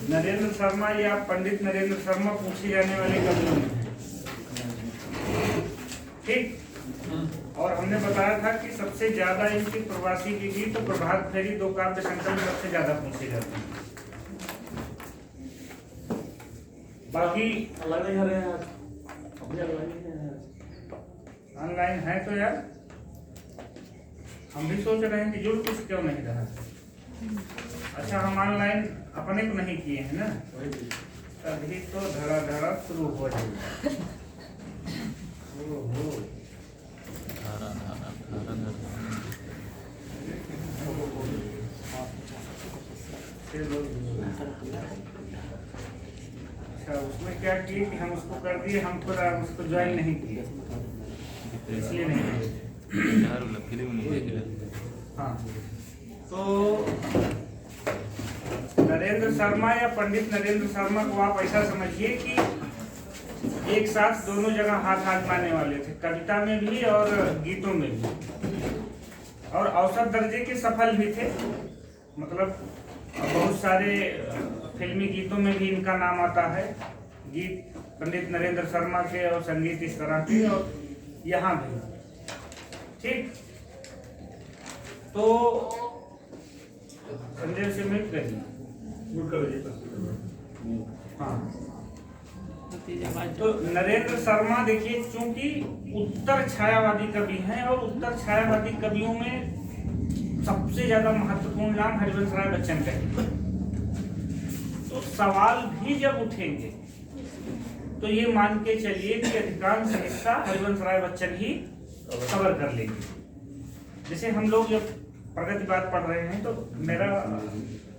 नरेंद्र शर्मा या पंडित नरेंद्र शर्मा पूछे जाने वाले कवियों में हैं। ठीक। और हमने बताया था कि सबसे ज्यादा इनके प्रवासी के गीत तो प्रभात फेरी दो काव्य संकलन में सबसे ज्यादा पूछे जाते हैं। बाकी ऑनलाइन है तो यार हम भी सोच रहे हैं कि जुड़ कुछ क्यों नहीं रहा। अच्छा, हम ऑनलाइन अपने को नहीं किए हैं ना, तभी तो धड़ा शुरू हो जाएगा। अच्छा, उसमें क्या किए कि हम उसको कर दिए, हम खुद उसको ज्वाइन नहीं किए, इसलिए नहीं किए। हाँ, तो नरेंद्र शर्मा या पंडित नरेंद्र शर्मा को आप ऐसा समझिए कि एक साथ दोनों जगह हाथ आजमाने वाले थे, कविता में भी और गीतों में भी, और औसत दर्जे के सफल भी थे। मतलब बहुत सारे फिल्मी गीतों में भी इनका नाम आता है, गीत पंडित नरेंद्र शर्मा के और संगीत इस तरह के, और यहाँ भी। ठीक, तो संजय से मिल करिए। हाँ, तो नरेंद्र शर्मा देखिए, चूंकि उत्तर छायावादी कवि हैं और उत्तर छायावादी कवियों में सबसे ज्यादा महत्वपूर्ण नाम हरिवंश राय बच्चन का है, तो सवाल भी जब उठेंगे तो ये मान के चलिए कि अधिकांश हिस्सा हरिवंश राय बच्चन ही कवर कर लेंगे। जैसे हम लोग जब प्रगतिवाद पढ़ रहे हैं तो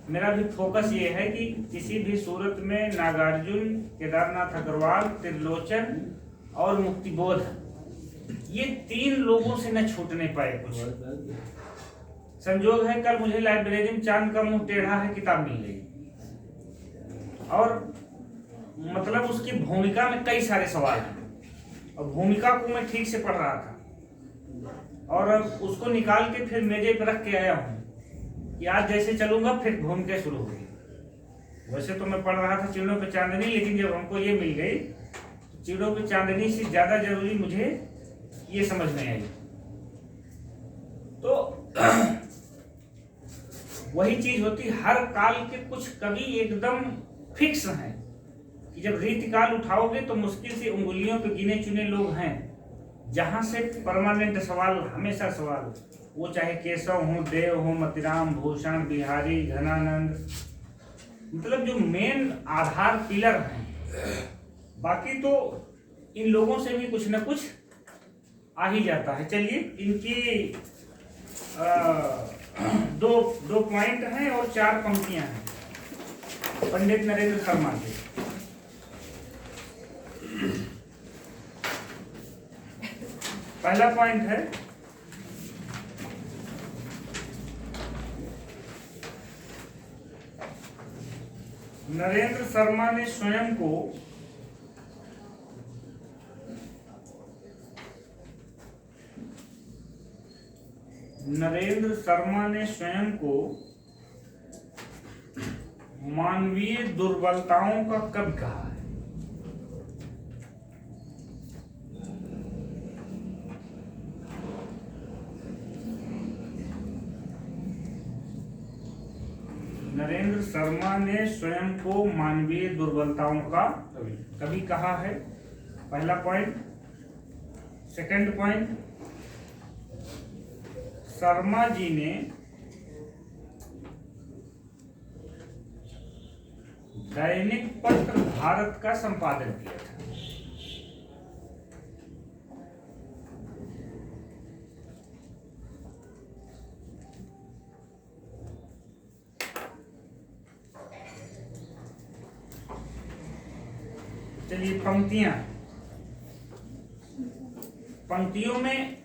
मेरा भी फोकस ये है कि किसी भी सूरत में नागार्जुन, केदारनाथ अग्रवाल, त्रिलोचन और मुक्तिबोध, ये तीन लोगों से न छूटने पाए कुछ। संजोग है कल मुझे लाइब्रेरी में चांद का मुंह टेढ़ा है किताब मिल गई, और मतलब उसकी भूमिका में कई सारे सवाल हैं, और भूमिका को मैं ठीक से पढ़ रहा था और उसको निकाल के फिर मेजे पर रख के आया हूँ कि आज जैसे चलूंगा फिर भूमिका शुरू होगी। वैसे तो मैं पढ़ रहा था चिड़ों पे चांदनी, लेकिन जब हमको ये मिल गई तो चिड़ों पे चांदनी से ज्यादा जरूरी मुझे ये समझ में आई। तो वही चीज होती, हर काल के कुछ कवि एकदम फिक्स हैं कि जब रीतिकाल उठाओगे तो मुश्किल से उंगलियों पे गिने चुने लोग हैं जहां से परमानेंट सवाल, हमेशा सवाल, वो चाहे केशव हो, देव हो, मतिराम, भूषण, बिहारी, घनानंद, मतलब जो मेन आधार पिलर हैं। बाकी तो इन लोगों से भी कुछ न कुछ आ ही जाता है। चलिए, इनकी दो पॉइंट हैं और 4 पंक्तियां हैं पंडित नरेंद्र शर्मा के। पहला पॉइंट है, नरेंद्र शर्मा ने स्वयं को मानवीय दुर्बलताओं का कवि कहा है। नरेंद्र शर्मा ने स्वयं को मानवीय दुर्बलताओं का कवि कहा है, पहला point. Second point, Sharma ji ने दैनिक पत्र भारत का संपादन किया था। चलिए, पंक्तियों में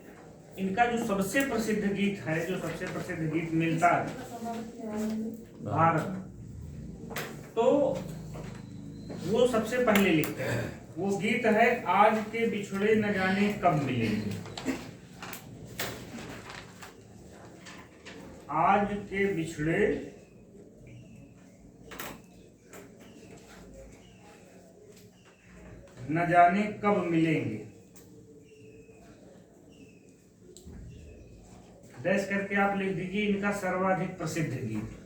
इनका जो सबसे प्रसिद्ध गीत है, जो सबसे प्रसिद्ध गीत मिलता है भारत, तो वो सबसे पहले लिखते हैं। वो गीत है, आज के बिछड़े न जाने कब मिलेंगे। आज के बिछड़े न जाने कब मिलेंगे, डैश करके आप लिख दीजिए इनका सर्वाधिक प्रसिद्ध गीत।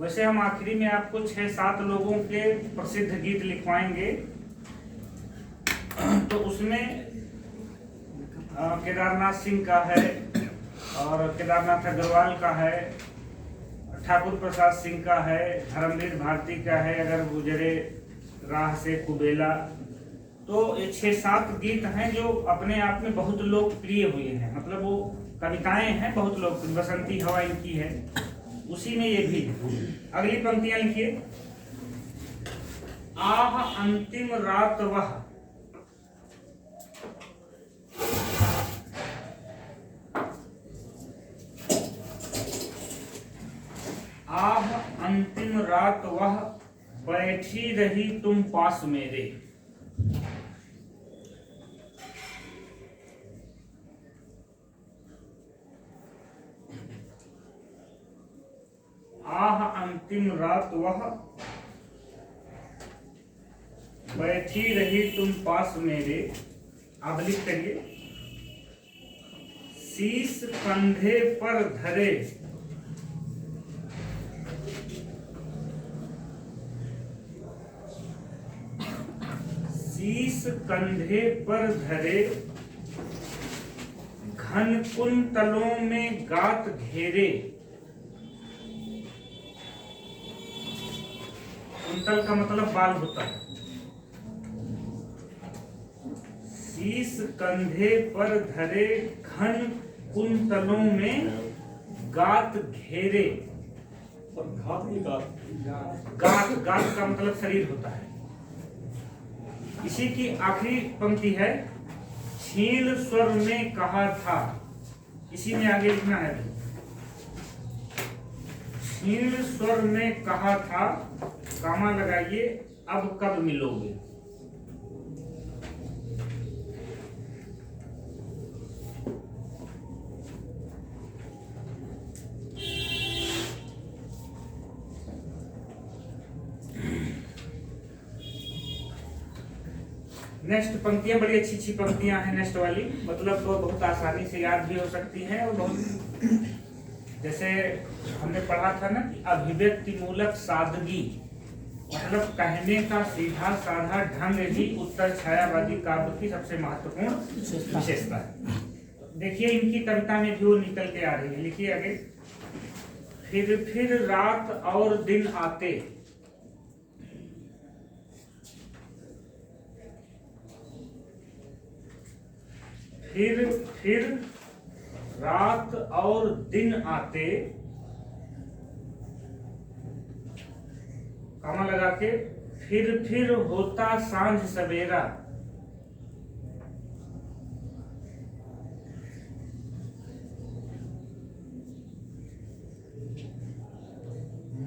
वैसे हम आखिरी में आपको 6-7 लोगों के प्रसिद्ध गीत लिखवाएंगे, तो उसमें केदारनाथ सिंह का है और केदारनाथ अग्रवाल का है, ठाकुर प्रसाद सिंह का है, धर्मवीर भारती का है, अगर गुजरे राह से कुबेला। तो ये 6-7 गीत हैं जो अपने आप में बहुत लोकप्रिय हुए हैं, मतलब वो कविताएं हैं बहुत लोकप्रिय, बसंती हवा इनकी है, उसी में ये भी है। अगली पंक्तियां लिखिए। आह अंतिम रात वह, आह अंतिम रात वह, बैठी रही तुम पास मेरे। आह अंतिम रात वह, बैठी रही तुम पास मेरे। आप लिख करिए। शीश कंधे पर धरे, शीश कंधे पर धरे, घन कुंतलों में गात घेरे। कुंतल का मतलब बाल होता है। शीश कंधे पर धरे, घन कुंतलों में गात घेरे। और गात गात का मतलब शरीर होता है। इसी की आखिरी पंक्ति है, क्षीण स्वर में कहा था। इसी में आगे लिखना है, क्षीण स्वर में कहा था, कामा लगाइए, अब कब मिलोगे। नेक्स्ट पंक्तियां बड़ी अच्छी अच्छी पंक्तियां हैं नेक्स्ट वाली, मतलब तो बहुत आसानी से याद भी हो सकती हैं और बहुत, जैसे हमने पढ़ा था ना कि अभिव्यक्ति मूलक सादगी, मतलब कहने का सीधा साधा ढंग ही उत्तर छायावादी काव्य की सबसे महत्वपूर्ण विशेषता है। देखिए इनकी कविता में भी वो निकल के आ रही है। लिखिए आगे। फिर रात और दिन आते, फिर रात और दिन आते, कामा लगा के, फिर होता सांझ सवेरा।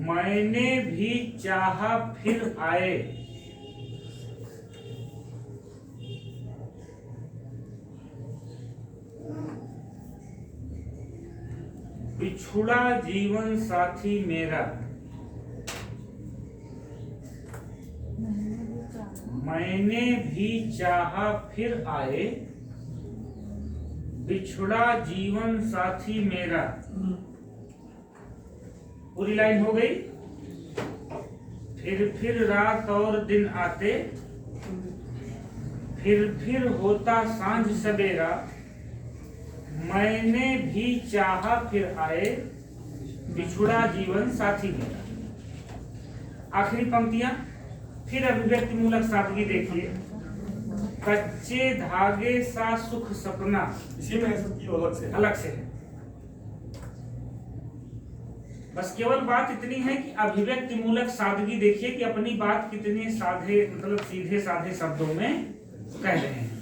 मैंने भी चाहा फिर आए, बिछुड़ा जीवन साथी मेरा। मैंने भी चाहा फिर आए, बिछुड़ा जीवन साथी मेरा। पूरी लाइन हो गई। फिर रात और दिन आते, फिर होता सांझ सवेरा। मैंने भी चाहा फिर आए, बिछुड़ा जीवन साथी मेरा। आखिरी पंक्तियां, फिर अभिव्यक्ति मूलक सादगी देखिए। कच्चे धागे सा सुख सपना, इसी में अलग से है। बस केवल बात इतनी है कि अभिव्यक्ति मूलक सादगी देखिए कि अपनी बात कितने साधे, मतलब सीधे साधे शब्दों में कह रहे हैं।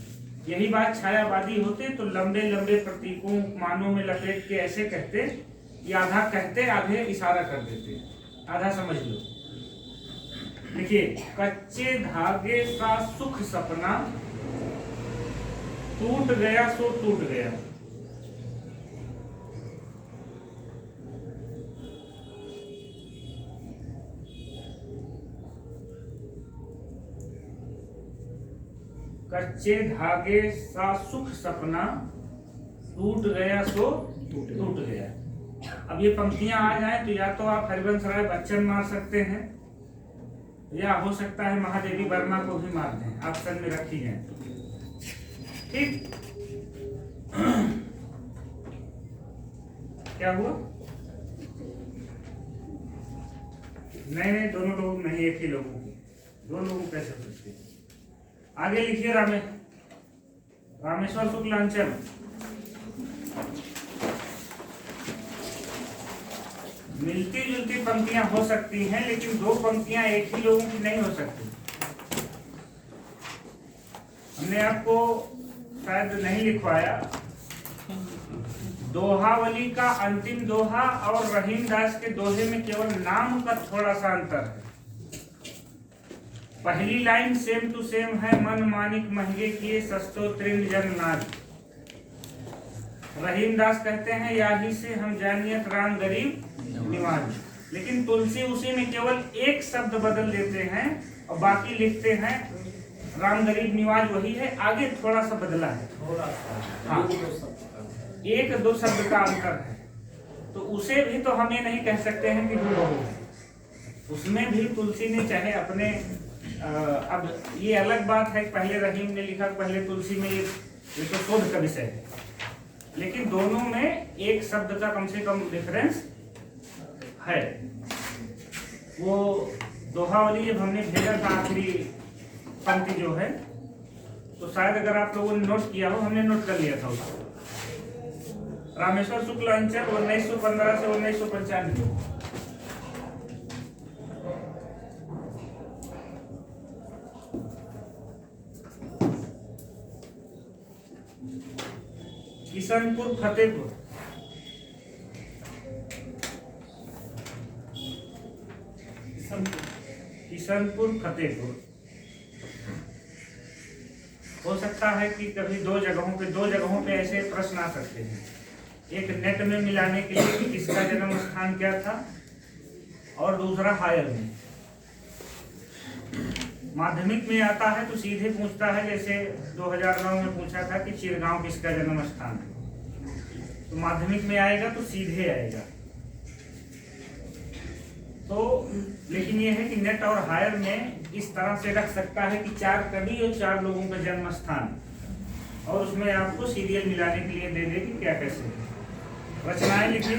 यही बात छायावादी होते तो लंबे लंबे प्रतीकों मानों में लपेट के ऐसे कहते, या आधा कहते आधे इशारा कर देते। आधा समझ लो। देखिए, कच्चे धागे सा सुख सपना, टूट गया सो टूट गया। कच्चे धागे सा सुख सपना, टूट गया सो टूट गया। अब ये पंक्तियां आ जाए तो या तो आप हरिवंश राय बच्चन मार सकते हैं, या हो सकता है महादेवी वर्मा को भी मार दें, ऑप्शन में रखी है। ठीक, क्या हुआ? नहीं, दोनों लोग नहीं, एक ही लोगों की, दो लोगों कैसे पूछते? आगे लिखिए रामेश्वर शुक्लांचल। मिलती जुलती पंक्तियां हो सकती हैं, लेकिन दो पंक्तियां एक ही लोगों की नहीं हो सकती। हमने आपको शायद नहीं लिखवाया, दोहावली का अंतिम दोहा और रहीम दास के दोहे में केवल नाम का थोड़ा सा अंतर है। पहली लाइन सेम टू सेम है, मन मानिक महंगे किए सस्तो तृण जन नाज। रहीम दास कहते हैं याही से हम जानियत राम गरीब निवाज, लेकिन तुलसी उसी में केवल एक शब्द बदल देते हैं और बाकी लिखते हैं राम गरीब निवाज वही है, आगे थोड़ा सा बदला है, हाँ, एक दो शब्द का अंतर है। तो उसे भी तो हम ये नहीं कह सकते हैं कि हूबहू है, उसमें भी तुलसी ने चाहे अपने अब ये अलग बात है, पहले रहीम ने लिखा, पहले तुलसी में, ये तो शोध का विषय है, लेकिन दोनों में एक शब्द का कम से कम डिफरेंस है। वो दोहावली जब हमने भेजा था आखिरी पंक्ति जो है, तो शायद अगर आप लोगों ने नोट किया हो, हमने नोट कर लिया था उसको। रामेश्वर शुक्ल अंचल 1915 से 1995। किशनपुर फतेहपुर, किशनपुर फतेहपुर। हो सकता है कि कभी दो जगहों पे ऐसे प्रश्न आ सकते हैं, एक नेट में मिलाने के लिए कि किसका जन्म स्थान क्या था, और दूसरा हायर में। माध्यमिक में आता है तो सीधे पूछता है, जैसे 2009 में पूछा था कि चिरगांव किसका जन्म स्थान है, तो माध्यमिक में आएगा तो सीधे आएगा। तो लेकिन ये है कि नेट और हायर में इस तरह से रख सकता है कि 4 कवि और 4 लोगों का जन्म स्थान, और उसमें आपको सीरियल मिलाने के लिए दे देगी क्या कैसे। रचनाएं लिखिए।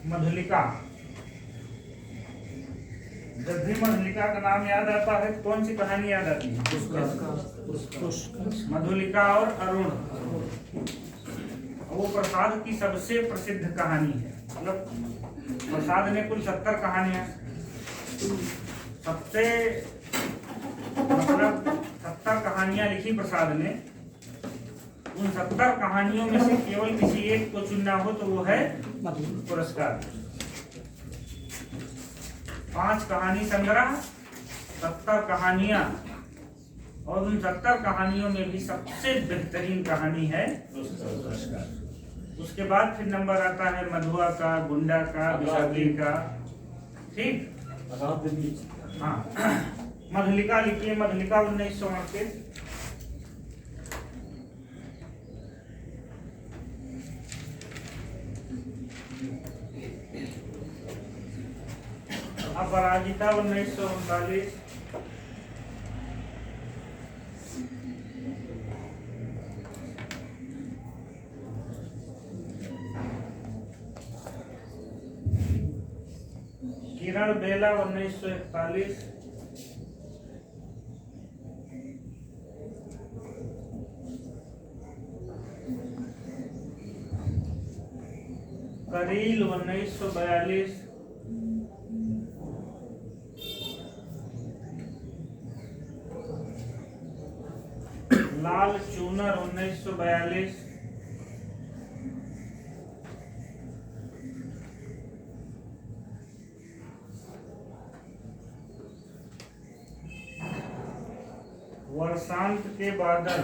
मधुलिका, जब भी मधुलिका का नाम याद आता है कौन सी कहानी याद आती है? मधुलिका और अरुण। वो प्रसाद की सबसे प्रसिद्ध कहानी है, मतलब प्रसाद ने कुल 70 कहानियां, सबसे मतलब 70 कहानियां लिखी प्रसाद ने। उन 70 कहानियों में से केवल किसी एक को चुनना हो तो वो है पुरस्कार। 5 कहानी संग्रह, 70 कहानियां, और उन 70 कहानियों में भी सबसे बेहतरीन कहानी है पुरस्कार। उसके बाद फिर नंबर आता है मधुआ का, गुंडा का, बिसावली का। ठीक, हाँ। मधुलिका लिखिए। मधुलिका 1938। अपराजिता 1939। किरण बेला 1941। करील 1942। लाल चूनर 1942। वर्षांत के बादल।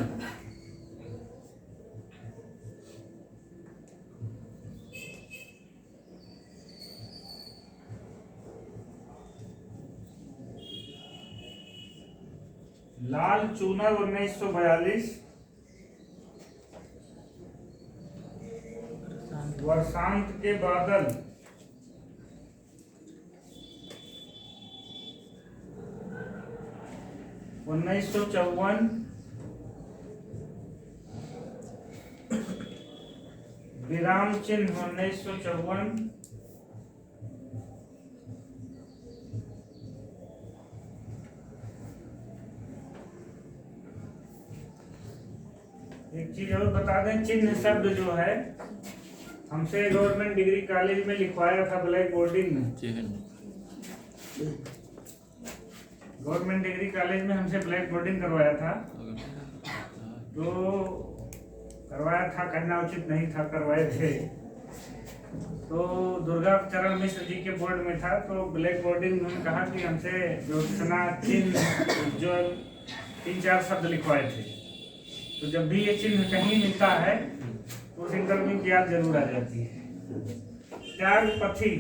लाल चूनर 1942, वर्षांत के बादल 1954, विराम चिन्ह 1954, एक चीज और बता दें, चिन्ह शब्द जो है हमसे गवर्नमेंट डिग्री कॉलेज में लिखवाया था ब्लैक बोर्डिंग में। गवर्नमेंट डिग्री कॉलेज में हमसे ब्लैक बोर्डिंग करवाया था, तो करवाया था कहना उचित नहीं था, करवाए थे। तो दुर्गा चरण मिश्र जी के बोर्ड में था, तो ब्लैक बोर्डिंग में कहा कि हमसे ज्योत्सना, चिन्ह, उज्ज्वल 3-4 शब्द लिखवाए थे। तो जब भी ये चिन्ह कहीं मिलता है तो उस इंटरव्यू की याद जरूर आ जाती है। त्याग पथी,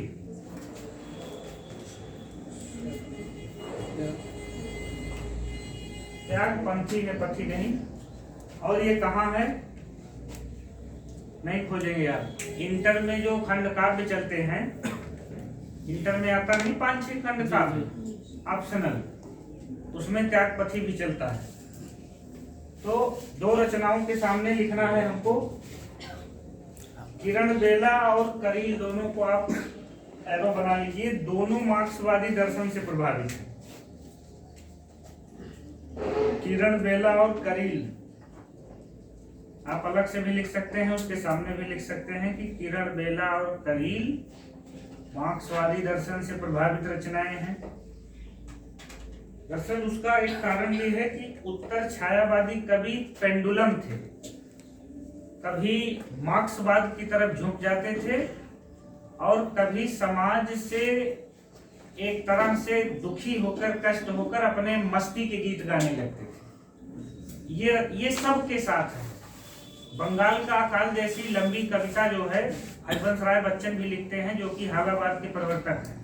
त्याग पंथी है, पथी नहीं। और ये कहाँ है नहीं खोजेंगे यार। इंटर में जो खंड काव्य चलते हैं, इंटर में आता नहीं 5-6 खंड काव्य ऑप्शनल, उसमें त्याग पथी भी चलता है। तो 2 रचनाओं के सामने लिखना है हमको। किरण बेला और करील दोनों को आप एरो बना लीजिए। दोनों मार्क्सवादी दर्शन से प्रभावित हैं। किरण बेला और करील आप अलग से भी लिख सकते हैं, उसके सामने भी लिख सकते हैं कि किरण बेला और करील मार्क्सवादी दर्शन से प्रभावित रचनाएं हैं। दरअसल उसका एक कारण ये है कि उत्तर छायावादी कवि पेंडुलम थे, कभी मार्क्सवाद की तरफ झुक जाते थे और कभी समाज से एक तरह से दुखी होकर, कष्ट होकर अपने मस्ती के गीत गाने लगते थे। ये सब के साथ है। बंगाल का अकाल जैसी लंबी कविता जो है हरिवंश राय बच्चन भी लिखते हैं, जो कि हालावाद के प्रवर्तक हैं।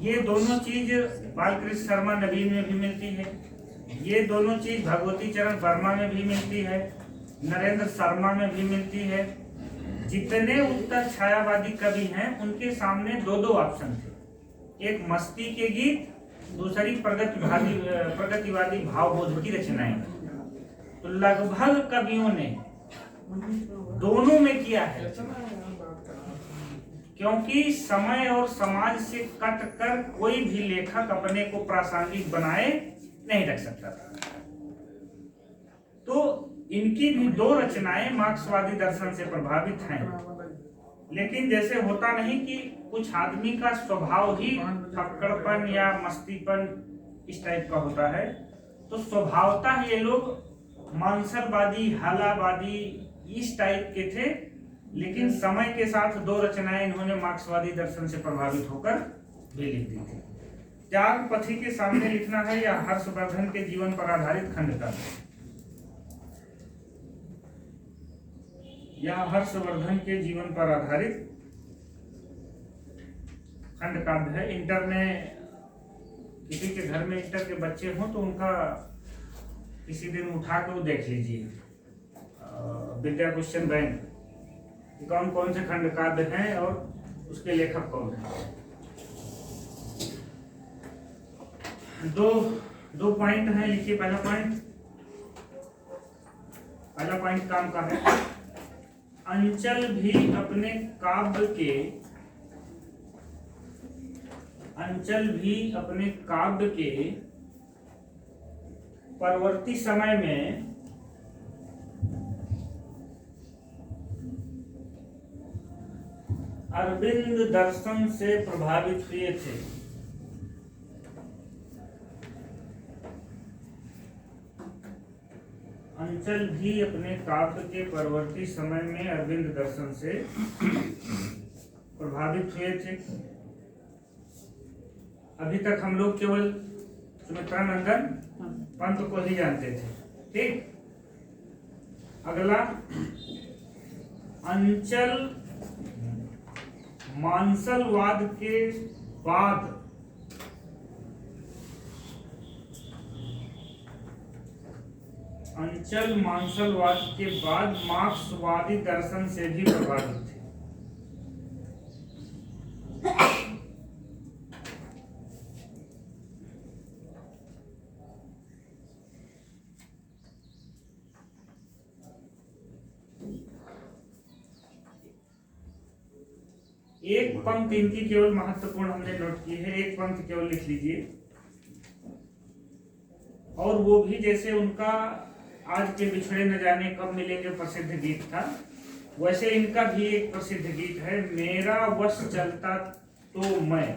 ये दोनों चीज बालकृष्ण शर्मा नवीन में भी मिलती है, ये दोनों चीज भगवती चरण वर्मा में भी मिलती है, नरेंद्र शर्मा में भी मिलती है। जितने उत्तर छायावादी कवि हैं उनके सामने 2 ऑप्शन थे, एक मस्ती के गीत, दूसरी प्रगतिवादी भावबोध की रचनाएं। तो लगभग कवियों ने दोनों में किया है, क्योंकि समय और समाज से कट कर कोई भी लेखक अपने को प्रासंगिक बनाए नहीं रख सकता था। तो इनकी भी 2 रचनाएं मार्क्सवादी दर्शन से प्रभावित हैं। लेकिन जैसे होता नहीं कि कुछ आदमी का स्वभाव ही फक्कड़पन या मस्तीपन इस टाइप का होता है, तो स्वभावतः ये लोग मांसलवादी, हालावादी इस टाइप के थे। लेकिन समय के साथ 2 रचनाएं इन्होंने मार्क्सवादी दर्शन से प्रभावित होकर भी लिख दी थी। त्याग पथी के सामने लिखना है या हर्षवर्धन के जीवन पर आधारित खंड का, या हर्षवर्धन के जीवन पर आधारित खंड काव्य है। इंटर में किसी के घर में इंटर के बच्चे हों तो उनका किसी दिन उठा के वो देख लीजिए, विद्या क्वेश्चन बैंक, कौन कौन से खंड काव्य हैं और उसके लेखक कौन हैं। 2 पॉइंट हैं, लिखिए। पहला पॉइंट काम का है। अंचल भी अपने काव्य के परवर्ती समय में अरविंद दर्शन से प्रभावित हुए थे। अंचल भी अपने काव्य के परवर्ती समय में अरविंद दर्शन से प्रभावित हुए थे। अभी तक हम लोग केवल सुमित्रानंदन पंत को ही जानते थे, ठीक। अगला, अंचल मांसलवाद के बाद अंचल मांसलवाद के बाद मार्क्सवादी दर्शन से भी प्रभावित थे। एक पंक्ति इनकी केवल महत्वपूर्ण हमने नोट की है, एक पंक्ति केवल लिख लीजिए। और वो भी जैसे उनका आज के बिछड़े न जाने कब मिलेंगे प्रसिद्ध गीत था, वैसे इनका भी एक प्रसिद्ध गीत है, मेरा वश चलता तो मैं,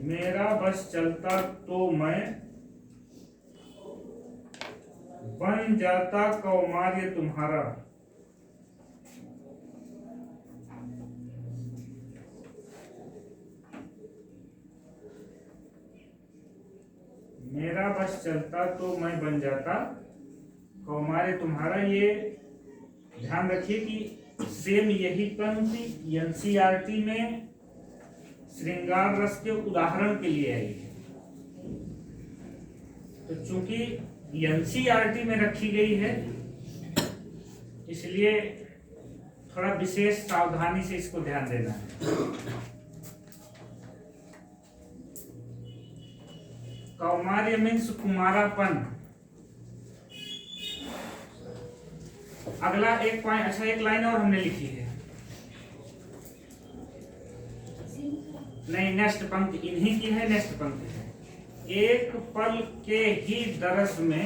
मेरा बस चलता तो मैं बन जाता कौमार्य तुम्हारा। मेरा बस चलता तो मैं बन जाता कौमार्य तुम्हारा। ये ध्यान रखिए कि सेम यही पंक्ति एनसीईआरटी में श्रृंगार रस के उदाहरण के लिए आई है। तो चूंकि एनसीईआरटी में रखी गई है, इसलिए थोड़ा विशेष सावधानी से इसको ध्यान देना है। कौमार्य मीन्स कुमारापन। अगला एक पॉइंट, अच्छा एक लाइन और हमने लिखी है, नहीं नेक्स्ट पंक्ति इन्हीं की है, नेक्स्ट पंक्ति है, एक पल के ही दरस में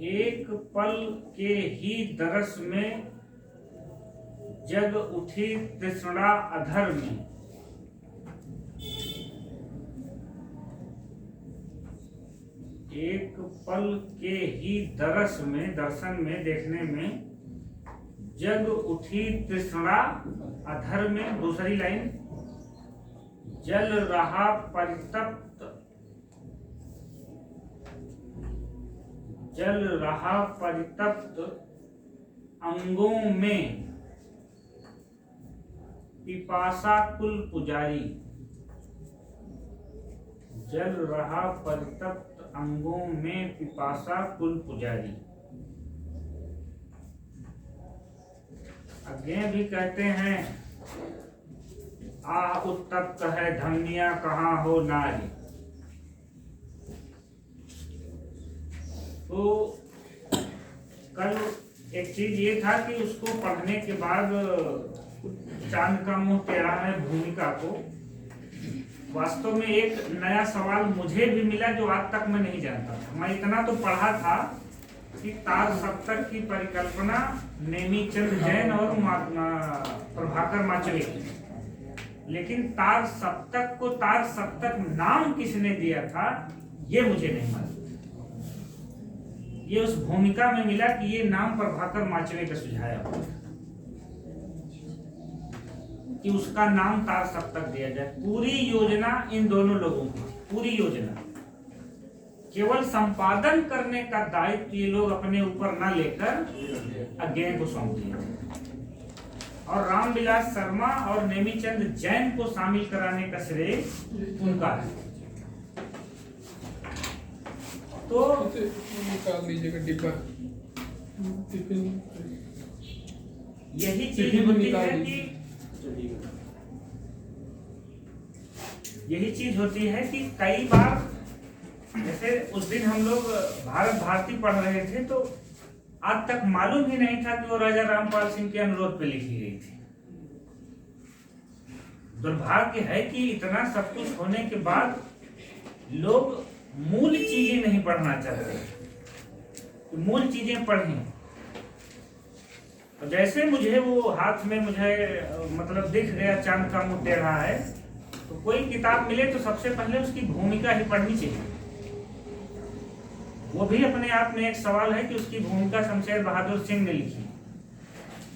एक पल के ही दरस में जग उठी तृष्णा अधर में। एक पल के ही दरस में, दर्शन में, देखने में जग उठी तृष्णा अधर में। दूसरी लाइन, जल रहा परितप्त, जल रहा परितप्त अंगों में पिपासा कुल पुजारी। जल रहा परितप्त अंगों में पिपासा कुल पुजारी। आगे भी कहते हैं, आह उत्तप्त है धमनिया कहाँ हो नारी। तो कल एक चीज ये था कि उसको पढ़ने के बाद चांद का मुंह टेढ़ा है भूमिका को, वास्तव में एक नया सवाल मुझे भी मिला जो आज तक मैं नहीं जानता था। मैं इतना तो पढ़ा था कि तार सप्तक की परिकल्पना नेमीचंद जैन और प्रभाकर माचवे की, लेकिन तार सप्तक को तार सप्तक नाम किसने दिया था ये मुझे नहीं मालूम। ये उस भूमिका में मिला कि ये नाम प्रभाकर माचवे का सुझाया हुआ कि उसका नाम तार सप्तक दिया जाए। पूरी योजना इन दोनों लोगों की, पूरी योजना, केवल संपादन करने का दायित्व ये लोग अपने ऊपर न लेकर अज्ञे को सौंप दिए थे, और रामविलास शर्मा और नेमीचंद जैन को शामिल कराने का श्रेय उनका है। तो निकाल लीजिएगा डिब्बा, यही चीज होती है कि यही चीज होती है कि कई बार, जैसे उस दिन हम लोग भारत भारती पढ़ रहे थे तो आज तक मालूम ही नहीं था कि वो राजा रामपाल सिंह के अनुरोध पे लिखी गई थी। दुर्भाग्य है कि इतना सब कुछ होने के बाद लोग मूल चीजें नहीं पढ़ना चाहते। मूल चीजें पढ़ें। तो जैसे मुझे वो हाथ में मुझे मतलब दिख गया चांद का मुंह टेढ़ा है, तो कोई किताब मिले तो सबसे पहले उसकी भूमिका ही पढ़नी चाहिए। वो भी अपने आप में एक सवाल है कि उसकी भूमिका शमशेर बहादुर सिंह ने लिखी।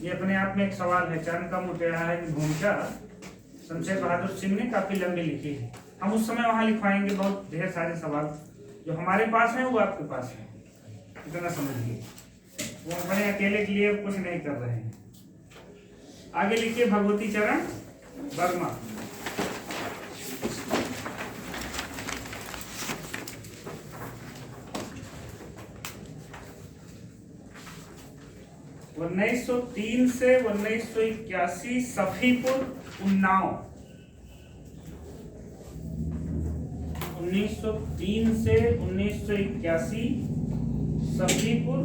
ये अपने आप में एक सवाल है, चांद का मुंह टेढ़ा है की भूमिका शमशेर बहादुर सिंह ने काफी लंबी लिखी है। हम उस समय वहां लिखवाएंगे बहुत ढेर सारे सवाल जो हमारे पास है वो आपके पास है, इतना समझिए। वो अपने अकेले के लिए कुछ नहीं कर रहे हैं। आगे लिखिए भगवती चरण वर्मा। उन्नीस सौ 3 से 1981 सफीपुर उन्नाव। 1903 से 1981 सफीपुर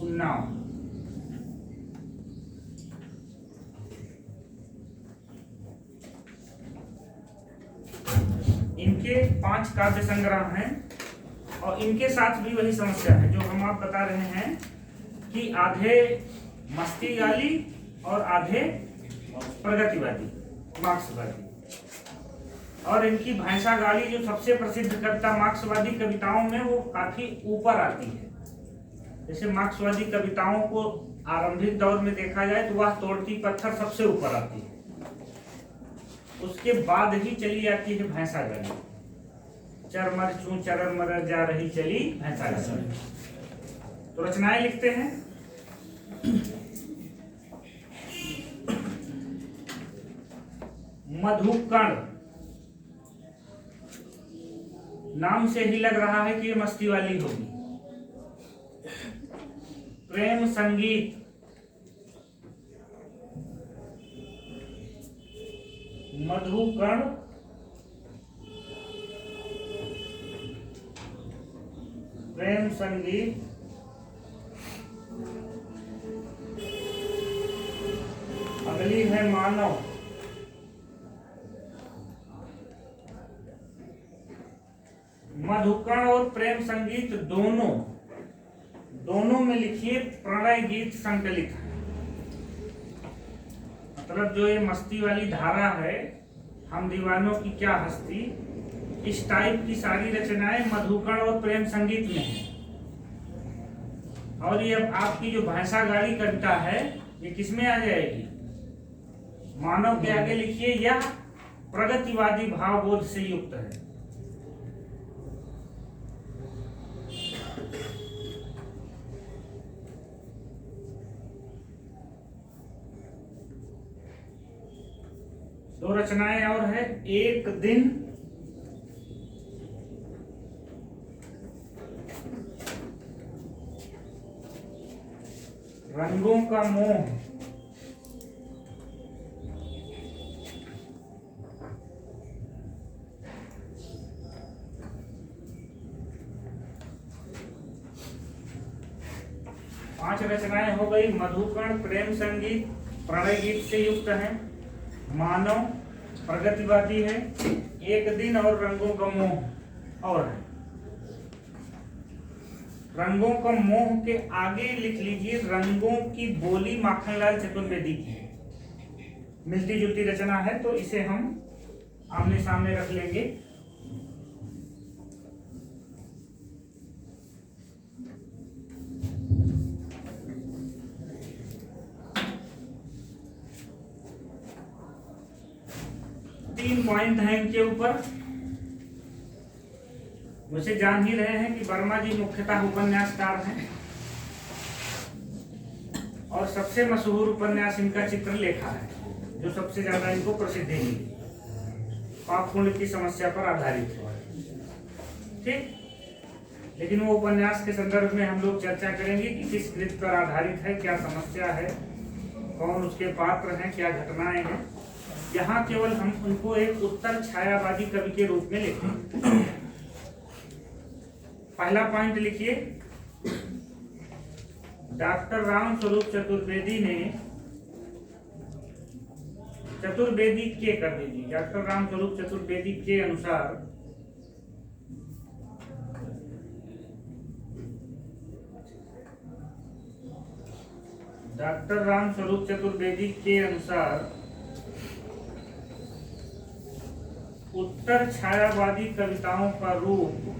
उन्नाव। इनके 5 काव्य संग्रह हैं और इनके साथ भी वही समस्या है जो हम आप बता रहे हैं कि आधे मस्ती गाली और आधे प्रगतिवादी मार्क्सवादी। और इनकी भैंसा गाली जो सबसे प्रसिद्ध कविता मार्क्सवादी कविताओं में वो काफी ऊपर आती है। जैसे मार्क्सवादी कविताओं को आरंभिक दौर में देखा जाए तो वह तोड़ती पत्थर सबसे ऊपर आती है, उसके बाद ही चली आती है भैंसा गाली। चरमर चू चरर मरर जा रही चली भैंसा गाली। तो रचनाएं लिखते हैं। मधुकण, नाम से ही लग रहा है कि ये मस्ती वाली होगी। प्रेम संगीत, मधुकण प्रेम संगीत, अगली है मानव। मधुकण और प्रेम संगीत दोनों में लिखिए प्रणय गीत संकलित है। मतलब जो ये मस्ती वाली धारा है, हम दीवानों की क्या हस्ती, इस टाइप की सारी रचनाएं मधुकण और प्रेम संगीत में है। और ये अब आपकी जो भैंसा गाली कविता है ये किसमें आ जाएगी? मानव के आगे लिखिए यह प्रगतिवादी भावबोध से युक्त है। दो रचनाएं और है। एक दिन, रंगों का मोह, पांच रचनाएं हो गई। मधुकण, प्रेम संगीत, प्रणय गीत से युक्त है, मानव प्रगतिवादी है, एक दिन और रंगों का मोह और है। रंगों का मोह के आगे लिख लीजिए रंगों की बोली माखनलाल चतुर्वेदी की है। मिलती जुलती रचना है तो इसे हम आमने सामने रख लेंगे। तीन पॉइंट हैं इनके ऊपर। वैसे जान ही रहे हैं कि वर्मा जी मुख्यतः उपन्यासकार हैं और सबसे मशहूर उपन्यास इनका चित्रलेखा है जो सबसे ज्यादा इनको प्रसिद्धि मिली, पापपुण्य की समस्या पर आधारित है। ठीक, लेकिन वो उपन्यास के संदर्भ में हम लोग चर्चा करेंगे कि किस कृत पर आधारित है, क्या समस्या है, कौन उसके पात्र हैं, क्या घटनाएं हैं। यहाँ केवल हम उनको एक उत्तर छायावादी कवि के रूप में लेते हैं। पहला पॉइंट लिखिए, डॉक्टर राम स्वरूप चतुर्वेदी ने, चतुर्वेदी के कर दीजिए, डॉक्टर राम स्वरूप चतुर्वेदी के अनुसार डॉक्टर राम स्वरूप चतुर्वेदी के अनुसार उत्तर छायावादी कविताओं का रूप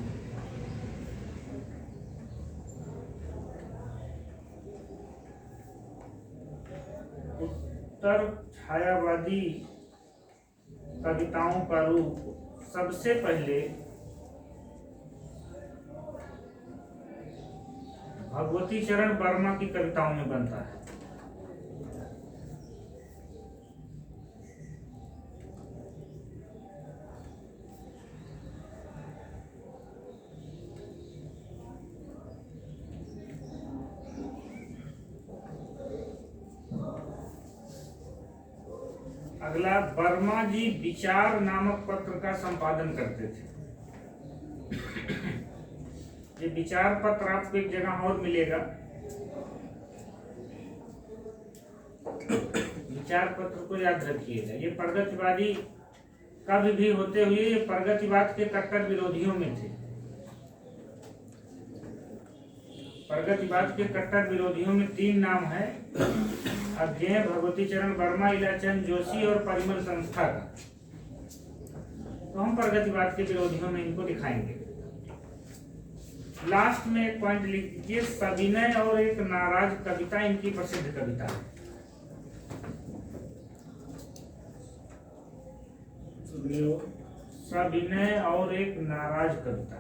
उत्तर छायावादी कविताओं का रूप सबसे पहले भगवती चरण वर्मा की कविताओं में बनता है। अगला, वर्मा जी विचार नामक पत्र का संपादन करते थे। ये विचार पत्र आपको एक जगह और मिलेगा। विचार पत्र को याद रखिएगा। ये प्रगतिवादी कभी भी होते हुए ये प्रगतिवाद के कट्टर विरोधियों में थे। प्रगतिवाद के कट्टर विरोधियों में 3 नाम है, अज्ञेय, भगवती चरण वर्मा, इलाचंद जोशी और परिमल संस्था का। तो हम प्रगतिवाद के विरोधियों में इनको दिखाएंगे। लास्ट में एक पॉइंट लिख दीजिए, सविनय और एक नाराज कविता इनकी प्रसिद्ध कविता है। सविनय और एक नाराज कविता।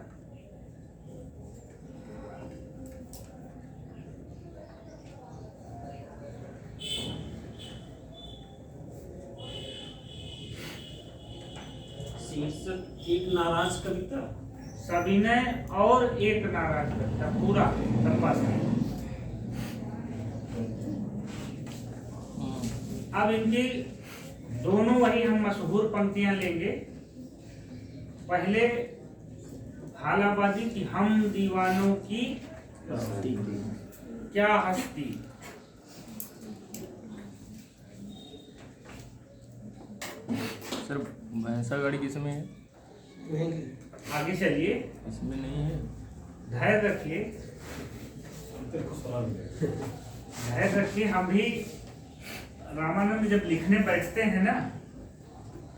शीर्षक एक नाराज कविता। सविनय और एक नाराज कविता, पूरा लंबा सा। अब इनकी दोनों वही हम मशहूर पंक्तियां लेंगे। पहले भालाबाजी की, हम दीवानों की क्या हस्ती। सर भैंसा गाड़ी किसमें है? आगे चलिए, इसमें नहीं है। धैर्य रखिए, धैर्य रखिए। हम भी रामानंद जब लिखने बैठते हैं ना,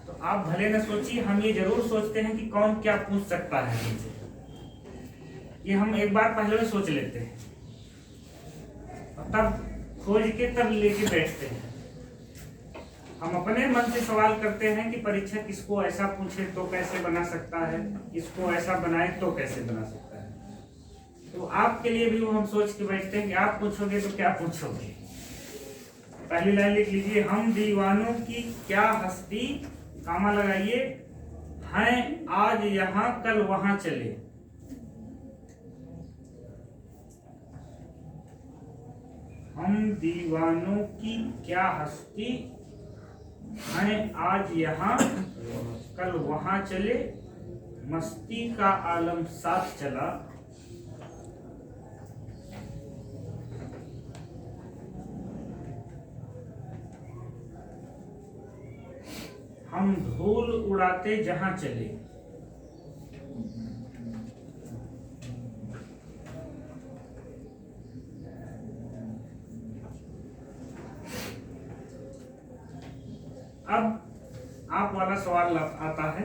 तो आप भले न सोचिए, हम ये जरूर सोचते हैं कि कौन क्या पूछ सकता है हमसे। ये हम एक बार पहले में सोच लेते हैं और तब खोज के तब लेके बैठते हैं। हम अपने मन से सवाल करते हैं कि परीक्षक इसको ऐसा पूछे तो कैसे बना सकता है, इसको ऐसा बनाए तो कैसे बना सकता है। तो आपके लिए भी वो हम सोच के बैठते हैं कि आप पूछोगे तो क्या पूछोगे। पहली लाइन लिख लीजिए, हम दीवानों की क्या हस्ती, कामा लगाइए, हैं आज यहाँ कल वहां चले। हम दीवानों की क्या हस्ती, हैं आज यहाँ कल वहां चले, मस्ती का आलम साथ चला। हम धूल उड़ाते जहां चले। अब आप वाला सवाल आता है,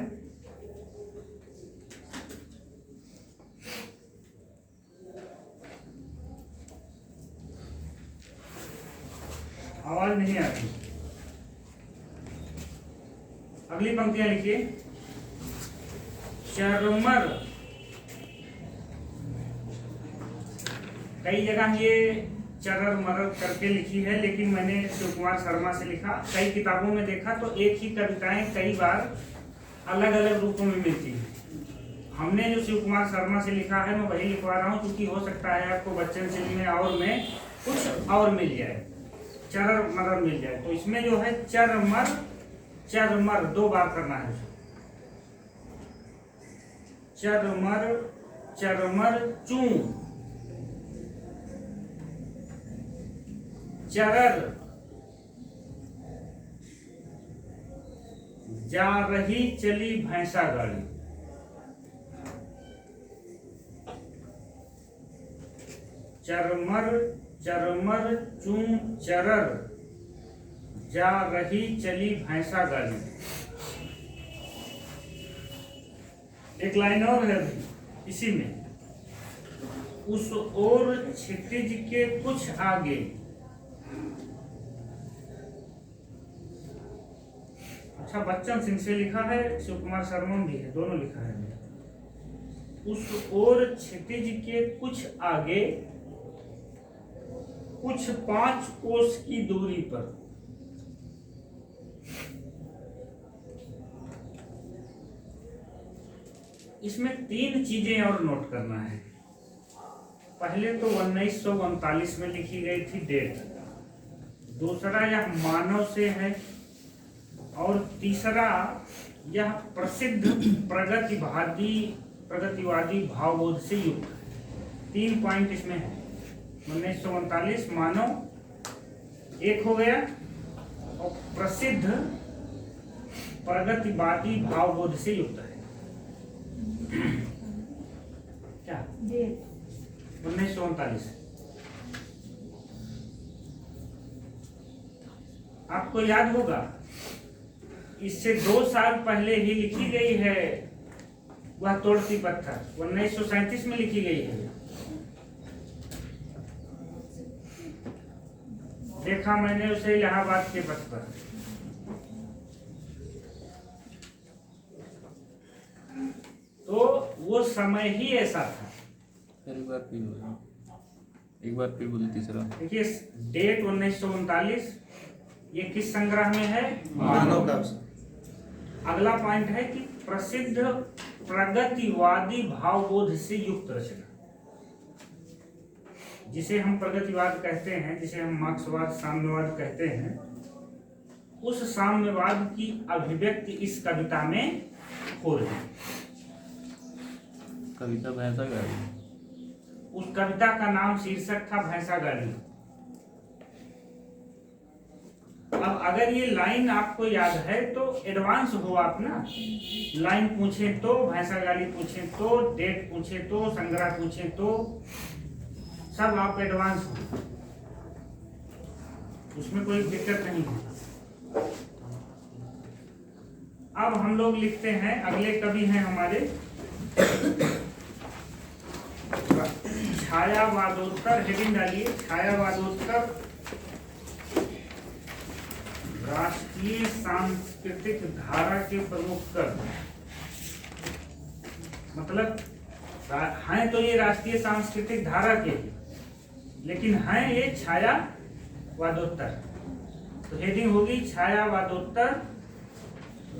आवाज नहीं आती। अगली पंक्तियां लिखिए, चरमर। कई जगह ये चरर मरर करके लिखी है, लेकिन मैंने शिव कुमार शर्मा से लिखा। कई किताबों में देखा तो एक ही कविताएं कई बार अलग अलग रूपों में मिलती है। हमने जो शिव कुमार शर्मा से लिखा है मैं वही लिखवा रहा हूँ, क्योंकि हो सकता है आपको बच्चन सिंह में और में कुछ और मिल जाए, चरर मरर मिल जाए। तो इसमें जो है चरमर, चरमर 2 बार करना है। चरमर, चरमर चूं, चरर, जा रही चली भैंसा गाड़ी। चरमर, चरमर चूं चरर, जा रही चली भैंसा गाड़ी। एक लाइन और है इसी में, उस ओर क्षितिज के कुछ आगे। अच्छा, बच्चन सिंह से लिखा है, शिव कुमार शर्मा भी है, दोनों लिखा है। उस ओर क्षितिज के कुछ आगे, कुछ 5 कोस की दूरी पर। इसमें 3 चीजें और नोट करना है। पहले तो 1939 में लिखी गई थी डेट। दूसरा, यह मानव से है और तीसरा, यह प्रसिद्ध प्रगतिवादी भावबोध से युक्त है। 3 पॉइंट इसमें है। 1939 मानव एक हो गया, और प्रसिद्ध प्रगतिवादी भावबोध से युक्त है। क्या 1939 आपको याद होगा, इससे 2 साल पहले ही लिखी गई है वह तोड़ती पत्थर, 1937 में लिखी गई है। देखा मैंने उसे इलाहाबाद के पथ पर। तो वो समय ही ऐसा था। एक बार फिर बोलो तीसरा। देखिए डेट 1939, ये किस संग्रह में है? मानव का। अगला पॉइंट है कि प्रसिद्ध प्रगतिवादी भावबोध से युक्त रचना, जिसे हम प्रगतिवाद कहते हैं, जिसे हम मार्क्सवाद साम्यवाद कहते हैं, उस साम्यवाद की अभिव्यक्ति इस कविता में हो रही है। कविता भैंसा गाड़ी। उस कविता का नाम शीर्षक था भैंसा गाड़ी। अब अगर ये लाइन आपको याद है तो एडवांस हो आप ना। लाइन पूछे तो, भैंसा गाड़ी पूछे तो, डेट पूछे तो, संग्रह पूछे तो, सब आप एडवांस हो, उसमें कोई दिक्कत नहीं है। अब हम लोग लिखते हैं, अगले कवि हैं हमारे छायावादोत्तर। हेडिंग डालिए, छायावादोत्तर राष्ट्रीय सांस्कृतिक धारा के प्रमुख कवि। मतलब हैं तो ये राष्ट्रीय सांस्कृतिक धारा के, लेकिन हैं ये छायावादोत्तर। तो हेडिंग होगी छायावादोत्तर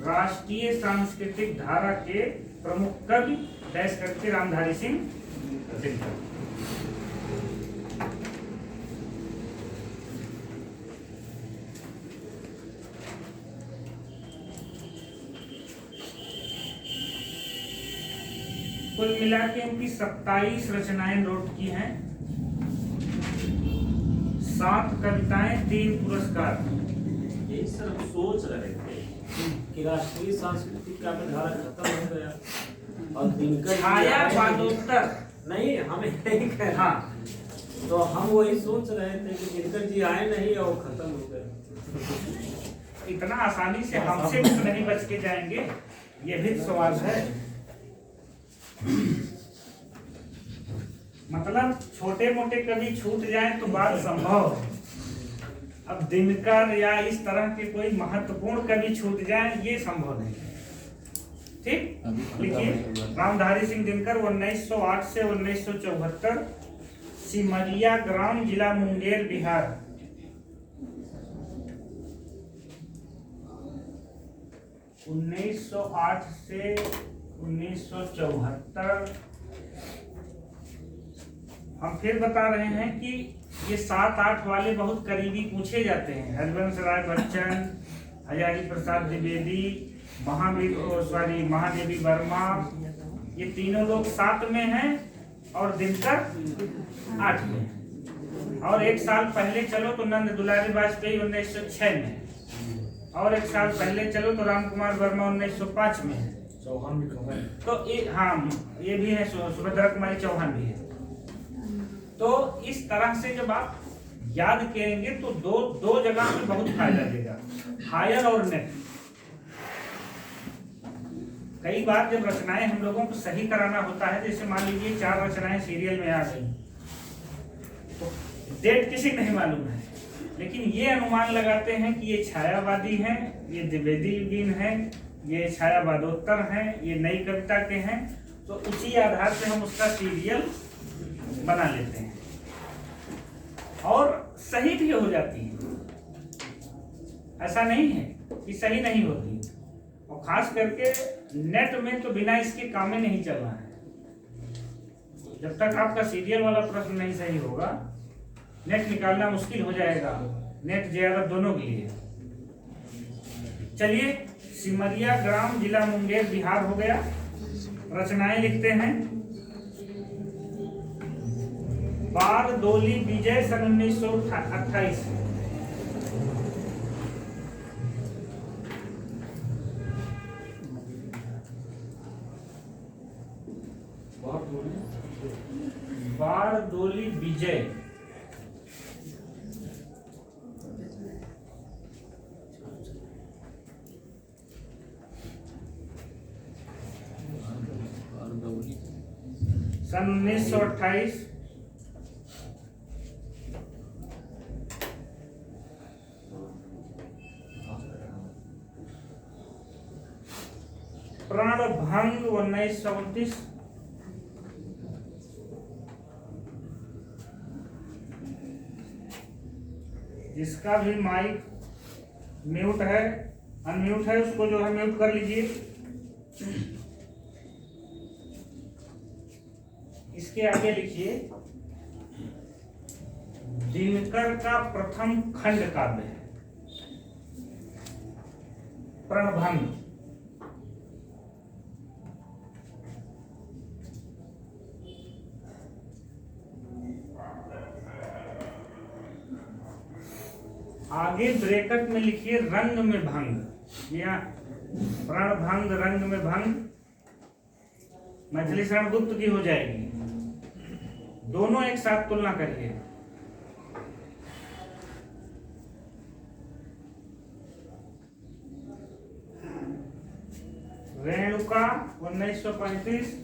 राष्ट्रीय सांस्कृतिक धारा के प्रमुख कवि डैश करके रामधारी सिंह दिनकर। कुल मिला के उनकी 27 रचनाएं नोट की हैं, 7 कविताएं, 3 पुरस्कार। यही सर हम सोच रहे थे कि राष्ट्रीय सांस्कृतिक का धारा खत्म हो गया और दिनकर छायावादोत्तर नहीं, हम यही कह रहे। हाँ, तो हम वही सोच रहे थे कि दिनकर जी आए नहीं और खत्म हो गए। इतना आसानी से हमसे भी नहीं बच के जाएंगे, ये भी सवाल है। मतलब छोटे मोटे कभी छूट जाएं तो बात संभव है। अब दिनकर या इस तरह के कोई महत्वपूर्ण कवि छूट जाएं, ये संभव नहीं। ठीक, लिखिए रामधारी सिंह दिनकर 1908 से 1974, सिमरिया ग्राम, जिला मुंगेर, बिहार। (1908 से 1974) हम फिर बता रहे हैं कि ये 7-8 वाले बहुत करीबी पूछे जाते हैं। हरिवंश राय बच्चन, हजारी प्रसाद द्विवेदी, महादेवी वर्मा, ये तीनों लोग 7 में हैं और दिनकर 8 में हैं। और 1 साल पहले चलो तो नंद दुलारी वाजपेयी 1906 में है, और 1 साल पहले चलो तो राम कुमार वर्मा 1905 में है। चौहान भी कहा है। तो ये भी है, सुभद्रा कुमारी चौहान भी है। तो इस तरह से जब आप याद करेंगे तो दो जगह में बहुत फायदा देगा, हायर और नेट। कई बार जब रचनाएं हम लोगों को सही कराना होता है, जैसे मान लीजिए 4 रचनाएं सीरियल में आ गई, तो डेट किसी नहीं मालूम है, लेकिन ये अनुमान लगाते हैं कि ये छायावादी हैं, ये द्विवेदी हैं, ये छायावादोत्तर हैं, ये नई कविता के हैं। तो उसी आधार से हम उसका सीरियल बना लेते हैं और सही भी हो जाती है। ऐसा नहीं है कि सही नहीं होती। और खास करके नेट में तो बिना इसके काम में नहीं चलना है। जब तक आपका सीरियल वाला प्रश्न नहीं सही होगा, नेट निकालना मुश्किल हो जाएगा, नेट जेआरएफ दोनों के लिए। चलिए, सिमरिया ग्राम, जिला मुंगेर, बिहार हो गया। रचनाएं लिखते हैं। बारदोली विजय सन 1928। बारदोली विजय बारदौली सन 1928। प्रणभंग 1929। जिसका भी माइक म्यूट है, अनम्यूट है, उसको जो है म्यूट कर लीजिए। इसके आगे लिखिए, दिनकर का प्रथम खंड काव्य है प्रणभंग। आगे ब्रैकेट में लिखिए रंग में भंग, या प्रणभंग रंग में भंग, मैथिली शरण गुप्त की हो जाएगी। दोनों एक साथ तुलना करिए। रेणुका 1935।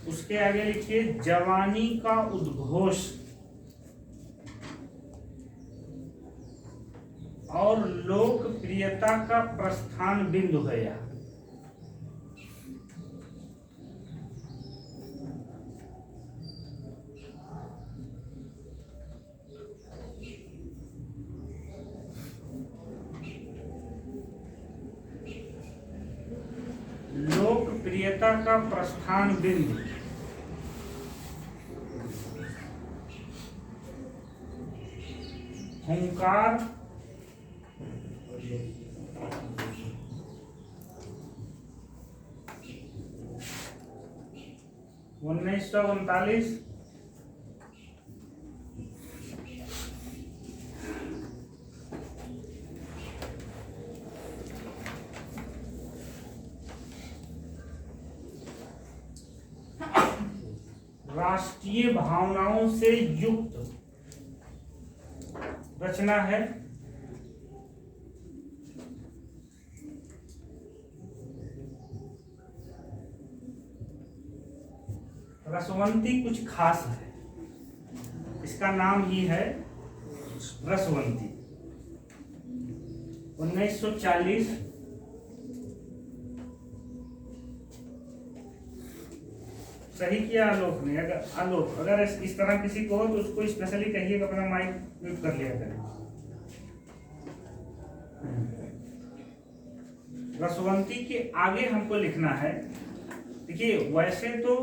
उसके आगे लिखिए जवानी का उद्घोष और लोकप्रियता का प्रस्थान बिंदु है यह। लोकप्रियता का प्रस्थान बिंदु। हुंकार 1939। राष्ट्रीय भावनाओं से युक्त रचना है रसवंती। कुछ खास है, इसका नाम ही है रसवंती। 1940। सही किया आलोक ने। अगर इस तरह किसी को हो तो उसको स्पेशली कहिए कि अपना माइक म्यूट कर लिया करें। रसवंती के आगे हमको लिखना है, देखिए वैसे तो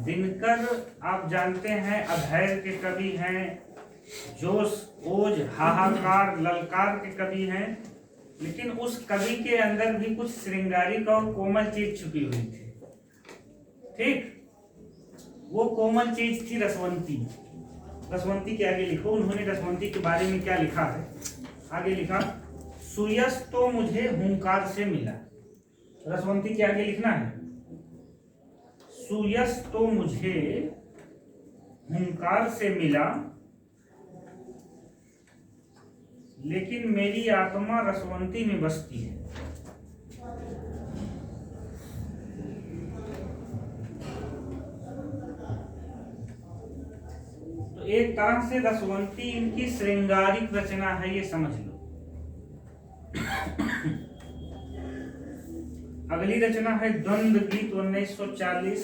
दिनकर आप जानते हैं अधैर्य के कवि हैं, जोश, ओज, हाहाकार, ललकार के कवि हैं, लेकिन उस कवि के अंदर भी कुछ श्रृंगारिक और कोमल चीज छुपी हुई थी। ठीक, वो कोमल चीज थी रसवंती। रसवंती के आगे लिखो, उन्होंने रसवंती के बारे में क्या लिखा है। आगे लिखा, सुयस तो मुझे हुंकार से मिला। रसवंती के आगे लिखना है, सुयस तो मुझे हुंकार से मिला, लेकिन मेरी आत्मा रसवंती में बसती है। तो एक तरह से रसवंती इनकी श्रृंगारिक रचना है, ये समझ लो। अगली रचना है द्वंद्व गीत 1940।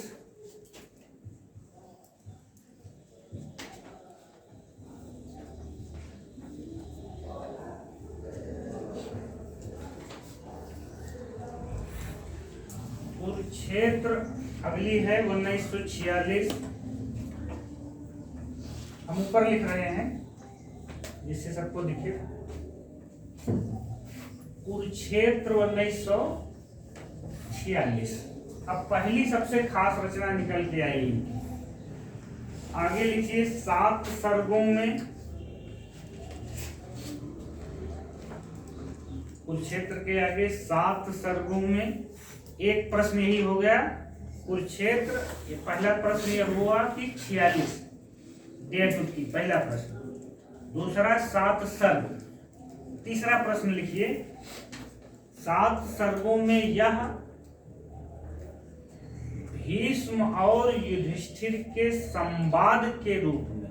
कुरुक्षेत्र अगली है 1946। हम ऊपर लिख रहे हैं जिससे सबको दिखे। कुरुक्षेत्र 1946। अब पहली सबसे खास रचना निकल के आई इनकी। आगे लिखिए 7 सर्गों में। कुरुक्षेत्र के आगे 7 सर्गों में एक प्रश्न यही हो गया। कुरुक्षेत्र, ये पहला प्रश्न यह हुआ कि 46 डेट की, पहला प्रश्न। दूसरा 7 सर्ग। तीसरा प्रश्न लिखिए 7 सर्गों में यह भीष्म और युधिष्ठिर के संवाद के रूप में,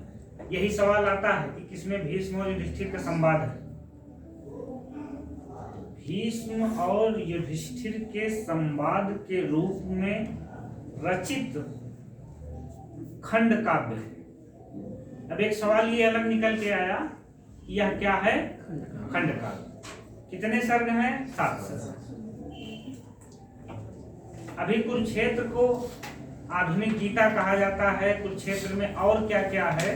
यही सवाल आता है कि किसमें भीष्म और युधिष्ठिर का संवाद है। भीष्म और युधिष्ठिर के संवाद के रूप में रचित खंड काव्य है। अब एक सवाल ये अलग निकल के आया, यह क्या है? खंड काव्य। कितने सर्ग हैं? 7 सर्ग। अभी कुरुक्षेत्र को आधुनिक गीता कहा जाता है। कुरुक्षेत्र में और क्या क्या है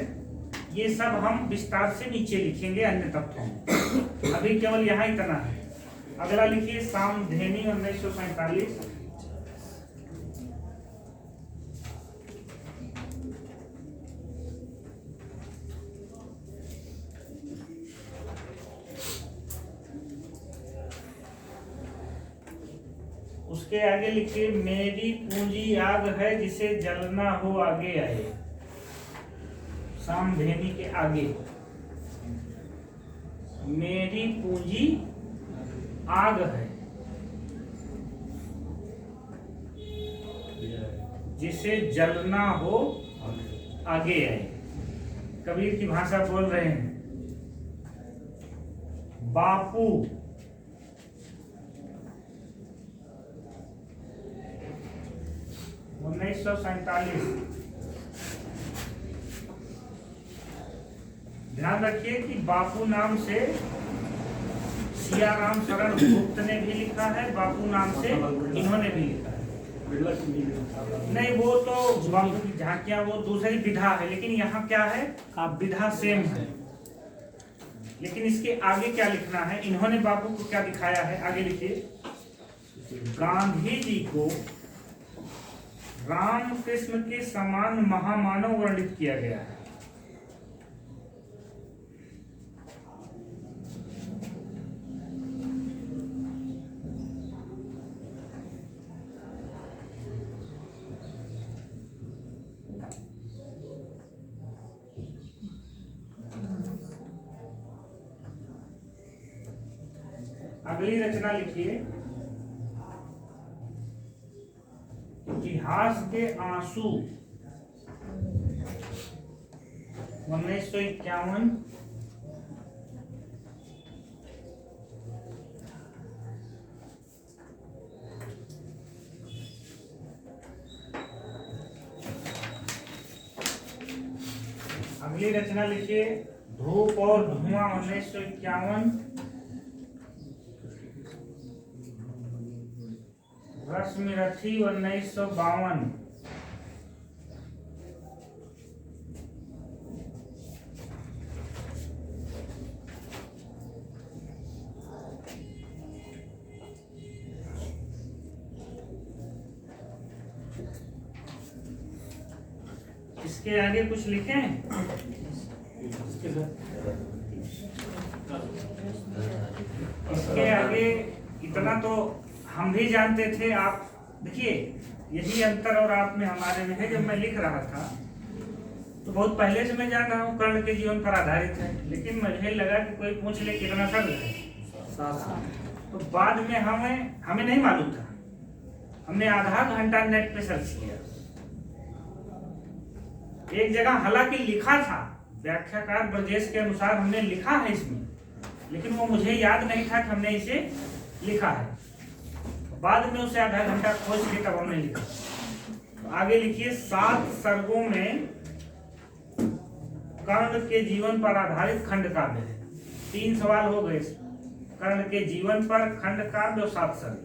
ये सब हम विस्तार से नीचे लिखेंगे अन्य तत्वों में। अभी केवल यहाँ इतना है। अगला लिखिए सामधेनी 1945। उसके आगे लिखिए मेरी पूंजी आग है जिसे जलना हो आगे आए। सामधेनी के आगे मेरी पूंजी आग है जिसे जलना हो आगे आए। कबीर की भाषा बोल रहे हैं। बापू 1947। ध्यान रखिए कि बापू नाम से सियाराम शरण गुप्त ने भी लिखा है, बापू नाम से इन्होंने भी लिखा है। नहीं, वो तो बापू की झांकियां वो दूसरी विधा है, लेकिन यहाँ क्या है? आप विधा सेम है, लेकिन इसके आगे क्या लिखना है? इन्होंने बापू को क्या दिखाया है? आगे लिखिए गांधी जी को रामकृष्ण के समान महामानव वर्णित किया गया है। अगली रचना लिखिए इतिहास के आंसू 1951। अगली रचना लिखिए धूप और धुआं 1951। रश्मिरथी 1952। इसके आगे कुछ लिखें? इसके आगे इतना तो हम भी जानते थे। आप देखिए यही अंतर और आप में हमारे में है। जब मैं लिख रहा था तो बहुत पहले से मैं जान रहा हूँ कर्ण के जीवन पर आधारित है, लेकिन मुझे लगा कि कोई पूछ ले कितना सर्ग है, तो बाद में हमें नहीं मालूम था। हमने आधा घंटा नेट पे सर्च किया। एक जगह हालांकि लिखा था, व्याख्याकार ब्रजेश के अनुसार हमने लिखा है इसमें, लेकिन वो मुझे याद नहीं था कि हमने इसे लिखा है। बाद में उसे आधा घंटा खोज के तब हमने लिखा। तो आगे लिखिए 7 सर्गों में कर्ण के जीवन पर आधारित खंड काव्य है। 3 सवाल हो गए। कर्ण के जीवन पर खंड काव्य और 7 सर्ग।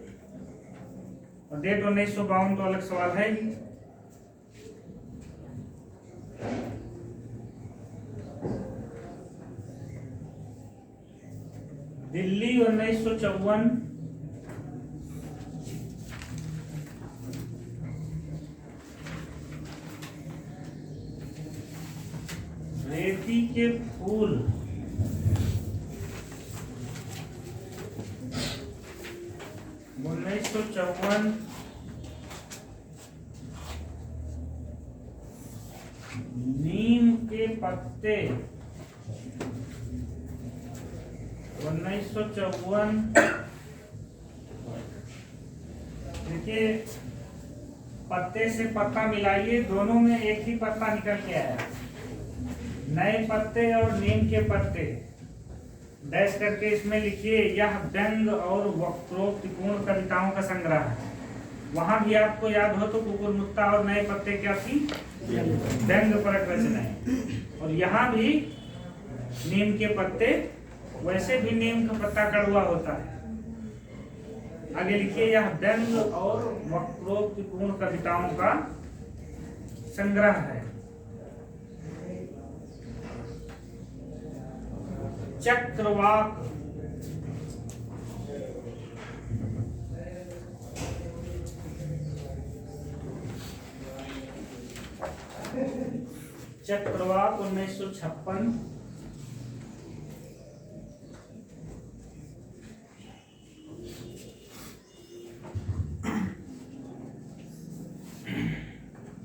और डेट 1952 तो अलग सवाल है ही। दिल्ली 1954, रेती के फूल 1954, नीम के पत्ते 1954। देखिए पत्ते से पत्ता मिलाइए, दोनों में एक ही पत्ता निकल के आया। नए पत्ते और नीम के पत्ते डैश करके इसमें लिखिए यह व्यंग और वक्रोक्तिपूर्ण कविताओं का संग्रह है। वहां भी आपको याद हो तो कुकुरमुत्ता और नए पत्ते क्या थी, व्यंग परक रचनाएं। और यहाँ भी नीम के पत्ते, वैसे भी नीम का पत्ता कड़वा होता है। आगे लिखिए यह व्यंग और वक्रोक्तिपूर्ण कविताओं का संग्रह है। चक्रवाक चक्रवाक 1956,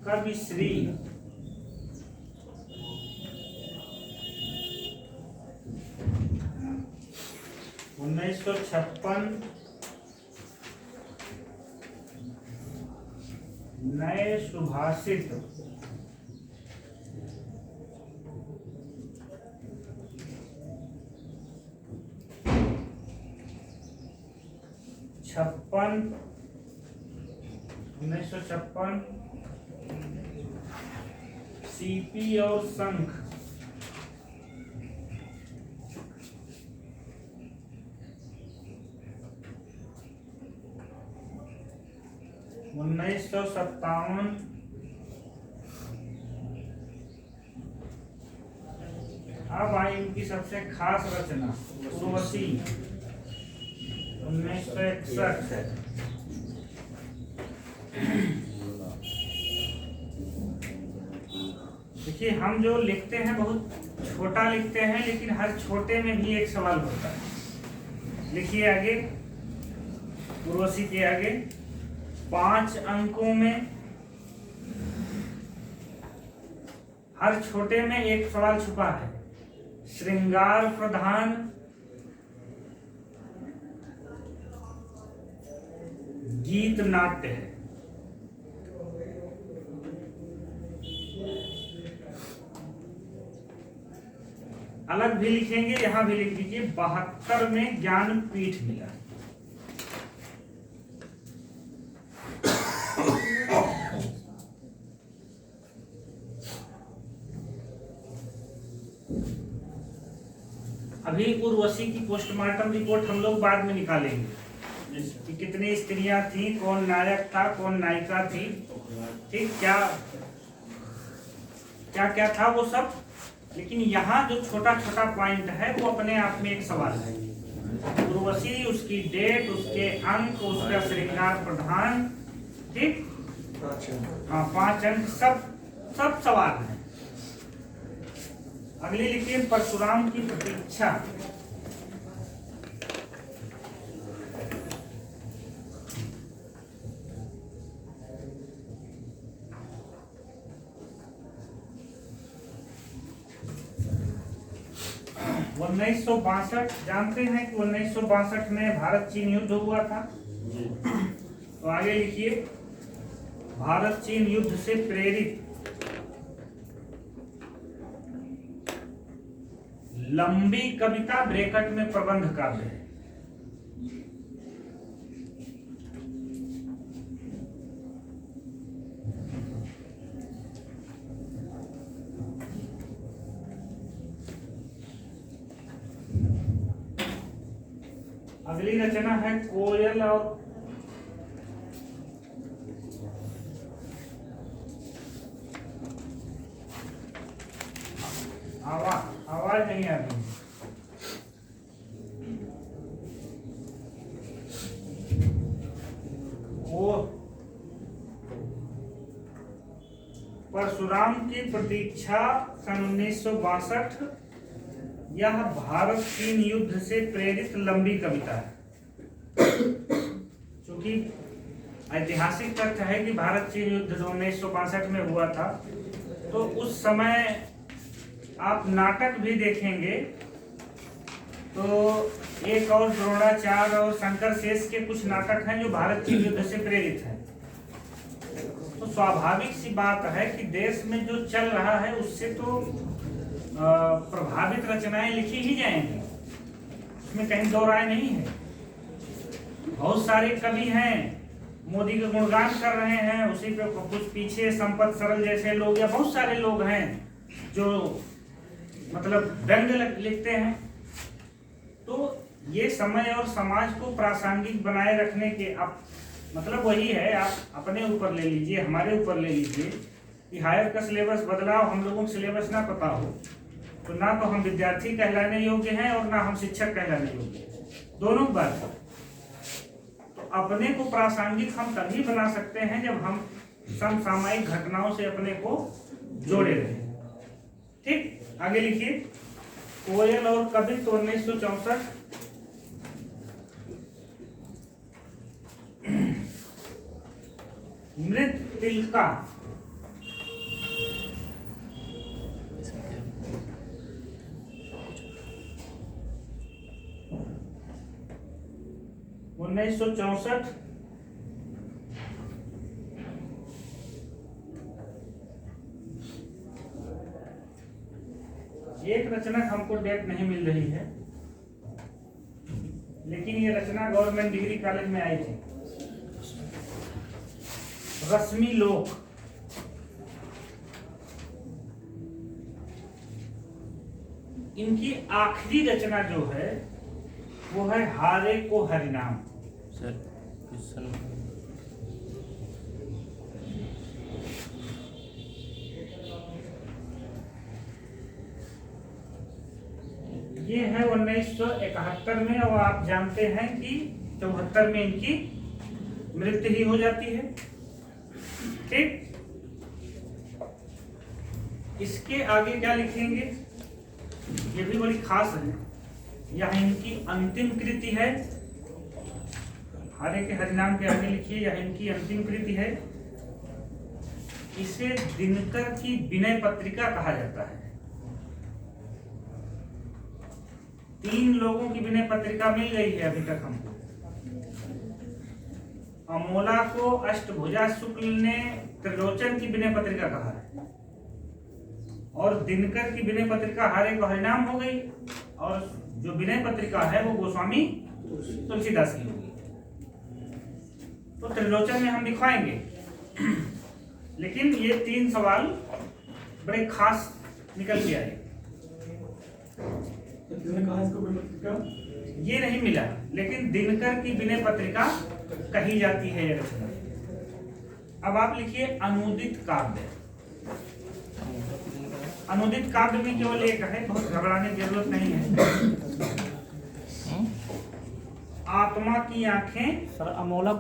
कविश्री 1956, नए सुभाषित 1956, सीपी और शंख 1957, अब आई इनकी सबसे खास रचना उर्वशी 1961। देखिए हम जो लिखते हैं बहुत छोटा लिखते हैं, लेकिन हर छोटे में भी एक सवाल होता है। लिखिए आगे, उर्वशी के आगे 5 अंकों में हर छोटे में एक सवाल छुपा है। श्रृंगार प्रधान गीत नाट्य है। अलग भी लिखेंगे, यहां भी लिख दीजिए 72 में ज्ञानपीठ मिला। अभी उर्वशी की पोस्टमार्टम रिपोर्ट हम लोग बाद में निकालेंगे कि कितनी स्त्रियां थी, कौन नायक था, कौन नायिका थी, ठीक, क्या क्या क्या था वो सब। लेकिन यहाँ जो छोटा छोटा पॉइंट है वो अपने आप में एक सवाल है। उर्वशी, उसकी डेट, उसके अंक, उसका श्रृंगार प्रधान, ठीक, हाँ 5 अंक, सब सवाल है। अगली लिखिए परशुराम की प्रतीक्षा 1962। जानते हैं कि 1962 में भारत चीन युद्ध हुआ था। तो आगे लिखिए भारत चीन युद्ध से प्रेरित लंबी कविता ब्रैकेट में प्रबंध काव्य है। अगली रचना है कोयल और आवाज नहीं आ रही। वो परशुराम की प्रतीक्षा सन 1962 यह भारत चीन युद्ध से प्रेरित लंबी कविता है। क्योंकि ऐतिहासिक तथ्य है कि भारत चीन युद्ध 1962 में हुआ था, तो उस समय आप नाटक भी देखेंगे तो एक और द्रोणाचार्य और शंकर शेष के कुछ नाटक हैं जो भारत चीन युद्ध से प्रेरित हैं। तो स्वाभाविक सी बात है कि देश में जो चल रहा है उससे तो प्रभावित रचनाएं लिखी ही जाएंगी, उसमें कहीं दो राय नहीं है। बहुत सारे कवि हैं मोदी का गुणगान कर रहे हैं, उसी पे कुछ पीछे संपत सरल जैसे लोग या बहुत सारे लोग हैं जो मतलब व्यंग लिखते हैं। तो ये समय और समाज को प्रासंगिक बनाए रखने के मतलब वही है, आप अपने ऊपर ले लीजिए, हमारे ऊपर ले लीजिए कि हायर का सिलेबस बदलाव, हम लोगों को सिलेबस ना पता हो तो ना तो हम विद्यार्थी कहलाने योग्य हैं और ना हम शिक्षक कहलाने योग्य हैं, दोनों बात। तो अपने को प्रासंगिक हम तभी बना सकते हैं जब हम समसामयिक घटनाओं से अपने को जोड़े रहे। ठीक, आगे लिखिए। कोयल और कवित्व 1964। मृत्तिका 1964। एक रचना हमको डेट नहीं मिल रही है, लेकिन ये रचना गवर्नमेंट डिग्री कॉलेज में आई थी। रश्मि लोक, इनकी आखिरी रचना जो है वो है हारे को हरिनाम। सर क्वेश्चन ये है 1971 में, और आप जानते हैं कि 74 में इनकी मृत्यु ही हो जाती है। ठीक, इसके आगे क्या लिखेंगे ये भी बड़ी खास है। यह इनकी अंतिम कृति है। हारे के हरिनाम के आगे लिखिए, यह इनकी अंतिम कृति है। इसे दिनकर की विनय पत्रिका कहा जाता है। 3 लोगों की विनय पत्रिका मिल गई है अभी तक हमको। अमोला को अष्टभुजा शुक्ल ने त्रिलोचन की विनय पत्रिका कहा है, और दिनकर की विनय पत्रिका हारे को हरिनाम हो गई, और जो विनय पत्रिका है वो गोस्वामी तुलसीदास की होगी। तो त्रिलोचन में हम दिखाएंगे। लेकिन ये 3 सवाल बड़े खास निकल के आए। ये नहीं मिला, लेकिन दिनकर की विनय पत्रिका कही जाती है ये रचना। अब आप लिखिए अनुदित काव्य। अनुदित काव्य में केवल एक है, बहुत घबराने की जरूरत नहीं है। आत्मा की आंखें। सर अमोला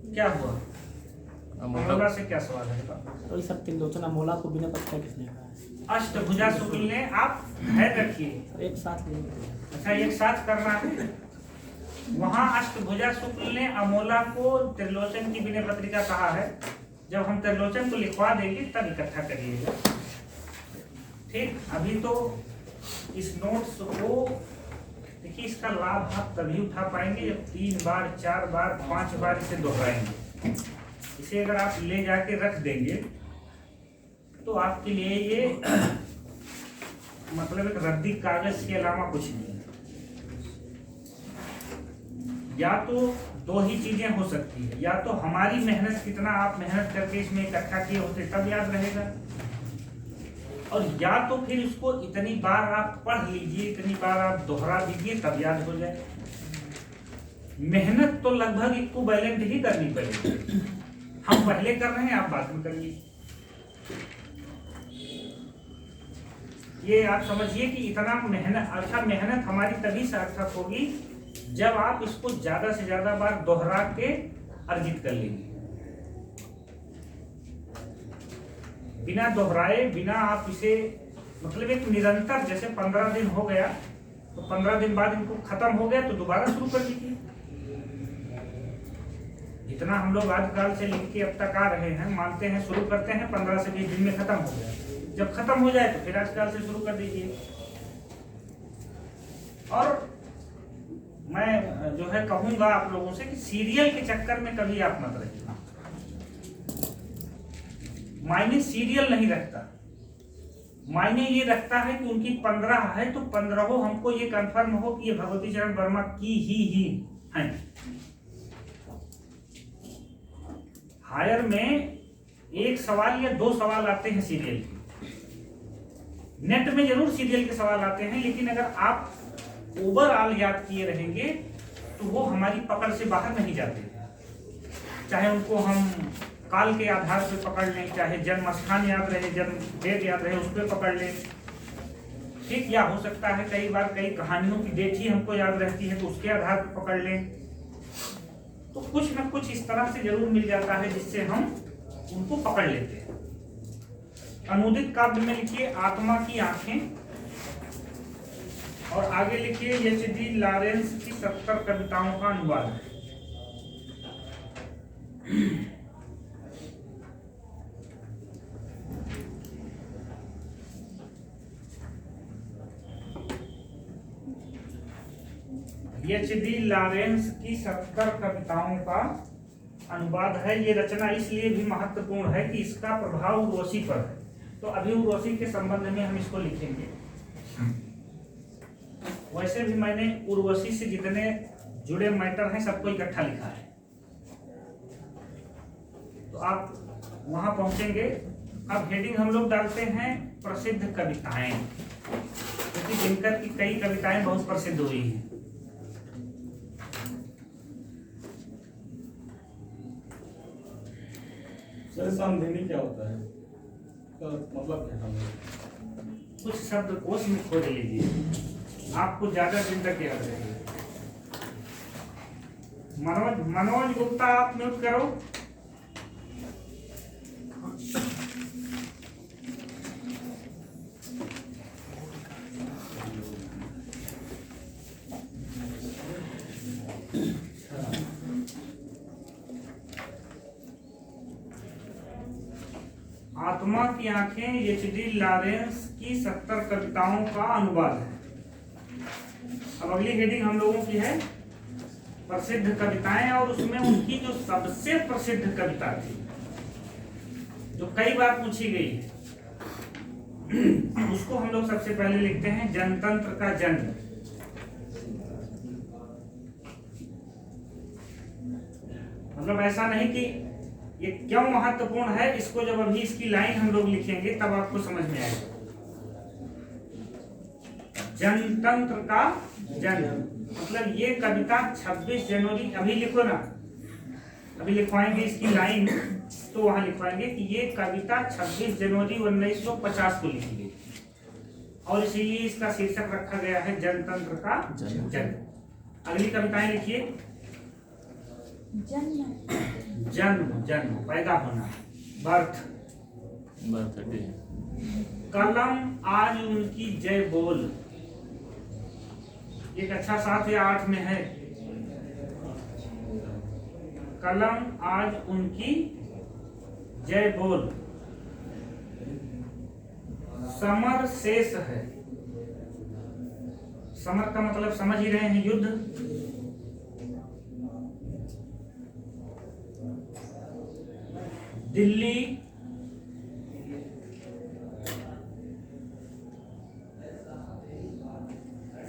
क्या हुआ? अमोला से क्या सवाल है? तो सर त्रिलोचन अमोला को बिना पत्ता किसने कहा है? अष्टभुजा शुक्ल ने। आप है रखिए, एक साथ लेंगे। अच्छा एक साथ करना है। वहां अष्टभुजा शुक्ल ने अमोला को त्रिलोचन की विनय पत्रिका कहा है। जब हम त्रिलोचन को लिखवा देंगे तब इकट्ठा करिएगा। ठीक, अभी तो इस नोट्स को देखिए, इसका लाभ आप तभी उठा पाएंगे जब 3 बार 4 बार 5 बार इसे दोहराएंगे। इसे अगर आप ले जाके रख देंगे तो आपके लिए ये मतलब एक रद्दी कागज के अलावा कुछ नहीं है। या तो 2 ही चीजें हो सकती है, या तो हमारी मेहनत, कितना आप मेहनत करके इसमें इकट्ठा किए होते तब याद रहेगा, और या तो फिर इसको इतनी बार आप पढ़ लीजिए, इतनी बार आप दोहरा दीजिए तब याद हो जाए। मेहनत तो लगभग इक्विवेलेंट ही करनी पड़ेगी। हम पहले कर रहे हैं, आप बाद में करिए। ये आप समझिए कि इतना मेहनत, अच्छा मेहनत हमारी तभी सार्थक होगी जब आप इसको ज्यादा से ज्यादा बार दोहरा के अर्जित कर लेंगे। बिना दोहराए, बिना आप इसे मतलब एक निरंतर, जैसे 15 दिन हो गया तो 15 दिन बाद इनको खत्म हो गया तो दोबारा शुरू कर दीजिए। इतना हम लोग आजकल से लिख के अब तक आ रहे हैं, मानते हैं, शुरू करते हैं, 15 से 20 दिन में खत्म हो गया, जब खत्म हो जाए तो फिर आजकल से शुरू कर दीजिए। और मैं जो है कहूंगा आप लोगों से कि सीरियल के चक्कर में कभी आप मत रहिए। मायने सीरियल नहीं रखता, मायने ये रखता है कि उनकी 15 है तो 15 हमको ये कंफर्म हो कि ये भगवती चरण वर्मा की ही है। हायर में एक सवाल या 2 सवाल आते हैं सीरियल के, नेट में जरूर सीरियल के सवाल आते हैं, लेकिन अगर आप ओवरऑल याद किए रहेंगे तो वो हमारी पकड़ से बाहर नहीं जाते। चाहे उनको हम काल के आधार पर पकड़ लें, चाहे जन्म स्थान याद रहे, जन्म डेट याद रहे, उस पर पकड़ लें, ठीक। या हो सकता है कई बार कई कहानियों की डेट ही हमको याद रहती है तो उसके आधार पर पकड़ लें। तो कुछ न कुछ इस तरह से जरूर मिल जाता है जिससे हम उनको पकड़ लेते हैं। अनुदित काव्य में लिखिए आत्मा की आंखें, और आगे लिखिए एच.डी. लॉरेंस की 70 कविताओं का अनुवाद। एच.डी. लॉरेंस की 70 कविताओं का अनुवाद है। ये रचना इसलिए भी महत्वपूर्ण है कि इसका प्रभाव उर्वशी पर है, तो अभी उर्वशी के संबंध में हम इसको लिखेंगे। वैसे भी मैंने उर्वशी से जितने जुड़े मैटर हैं सबको इकट्ठा लिखा है, तो आप वहां पहुंचेंगे। अब हेडिंग हम लोग डालते हैं प्रसिद्ध कविताएं, क्योंकि दिनकर की कई कविताएं बहुत प्रसिद्ध हुई हैं। सर समधिनी क्या होता है, मतलब क्या है? कुछ शब्द कोश में खोज लीजिए, आपको ज्यादा दिन तक याद रहेगा। मनोज गुप्ता आप म्यूट करो। आत्मा की आंखें एच.डी. लॉरेंस की 70 कविताओं का अनुवाद है। अब अगली हेडिंग हम लोगों की है प्रसिद्ध कविताएं, और उसमें उनकी जो सबसे प्रसिद्ध कविता थी जो कई बार पूछी गई है, उसको हम लोग सबसे पहले लिखते हैं जनतंत्र का जन्म। मतलब ऐसा नहीं कि ये क्यों महत्वपूर्ण है, इसको जब अभी इसकी लाइन हम लोग लिखेंगे तब आपको समझ में आएगा। जनतंत्र का जन्म मतलब ये कविता 26 जनवरी, अभी लिखो ना, अभी लिखवाएंगे इसकी लाइन, तो वहां लिखवाएंगे कि ये कविता 26 जनवरी 1950 को लिखी गई, और इसीलिए इसका शीर्षक रखा गया है जनतंत्र का जन्म। अगली कविताएं लिखिए। जन्म, जन्म पैदा होना, बर्थडे। कलम आज उनकी जय बोल, एक अच्छा 7 या 8 में है। कलम आज उनकी जय बोल, समर शेष है। समर का मतलब समझ ही रहे हैं, युद्ध। दिल्ली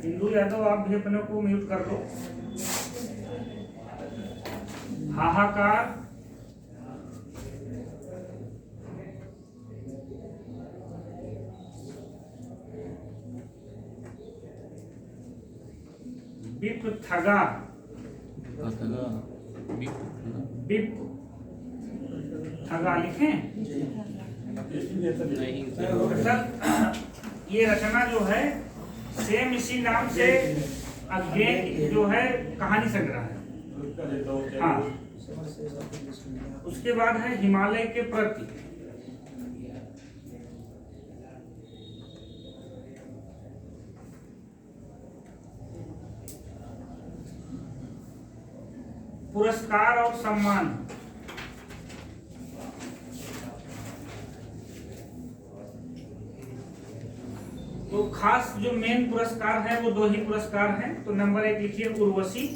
हिंदू यादव आप भी अपने को म्यूट कर लो। हाहाकार, बिप थगा, बिप थगा लिखें। नहीं सर ये रचना जो है सेम इसी नाम से अज्ञेय जो है कहानी संग्रह है। हाँ, उसके बाद है हिमालय के प्रति। पुरस्कार और सम्मान। तो खास जो मेन पुरस्कार है वो 2 ही पुरस्कार हैं। तो नंबर 1 लिखिए उर्वशी,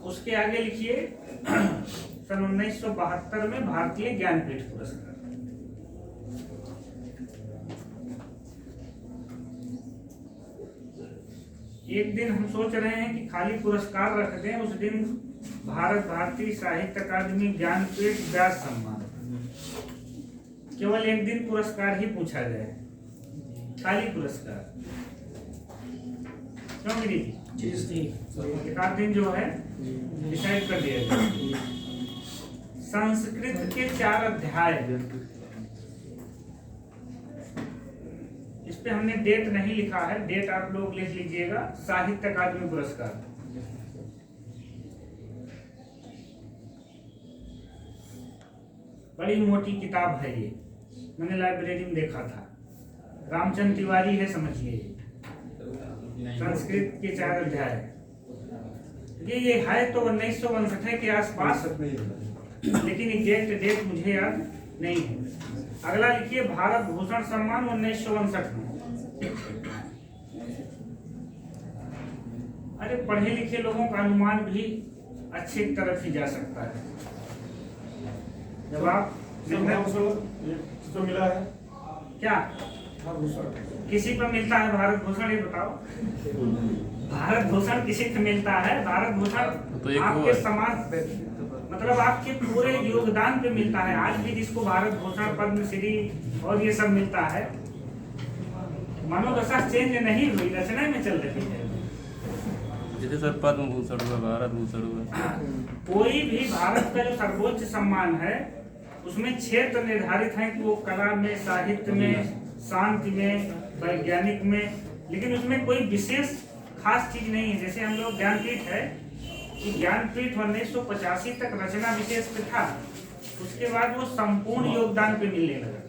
उसके आगे लिखिए सन 1972 में भारतीय ज्ञानपीठ पुरस्कार। एक दिन हम सोच रहे हैं कि खाली पुरस्कार रख दें, उस दिन भारतीय साहित्य अकादमी ज्ञानपीठ व्यास सम्मान, केवल एक दिन पुरस्कार ही पूछा जाए, खाली पुरस्कार। क्यों गिरी जी? एक आध दिन जो है डिसाइड कर दिया जाए। संस्कृत के 4 अध्याय, इस पे हमने डेट नहीं लिखा है, डेट आप लोग लिख लीजिएगा। साहित्य अकादमी पुरस्कार, बड़ी मोटी किताब है ये, मैंने लाइब्रेरी में देखा था। रामचंद्र तिवारी है, समझिए। संस्कृत के 4 अध्याय, ये है तो 1959 के आसपास, लेकिन एग्जैक्ट डेट मुझे याद नहीं है। अगला लिखिए भारत भूषण सम्मान 1959 में। अरे पढ़े लिखे लोगों का अनुमान भी अच्छी तरफ ही जा सकता है। जब आप तो मिला है क्या किसी पर मिलता है भारत भूषण, ये बताओ। भारत भूषण किसी को मिलता है? भारत भूषण तो आपके समाज, मतलब आपके पूरे योगदान पे मिलता है। आज भी जिसको भारत भूषण, पद्मश्री और ये सब मिलता है, मनोदशा चेंज नहीं हुई, रचना में चल रही है। जैसे सर पद्म भूषण हुआ, भारत भूषण हुआ, कोई भी भारत का जो सर्वोच्च सम्मान है उसमें क्षेत्र निर्धारित है कि वो कला में, साहित्य में, शांति में, वैज्ञानिक में, लेकिन उसमें कोई विशेष खास चीज नहीं है। जैसे हम लोग ज्ञानपीठ है कि ज्ञानपीठ 1985 तक रचना विशेष पे था, उसके बाद वो संपूर्ण योगदान पे मिलने लगा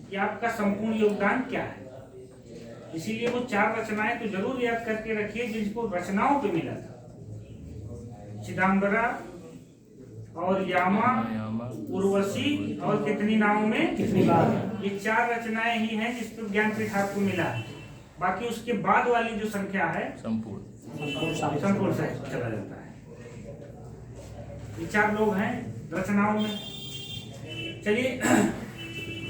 कि आपका संपूर्ण योगदान क्या है। इसीलिए वो 4 रचनाएं तो जरूर याद करके रखिए जिनको रचनाओं पे मिला था। चिदंबरा और यामा, उर्वशी और कितनी नावों में, कितनी बार, ये 4 रचनाएं ही हैं जिस पर ज्ञानपीठ आपको मिला है। बाकी उसके बाद वाली जो संख्या है संपूर्ण साहित्य चला जाता है। ये 4 लोग हैं रचनाओं में। चलिए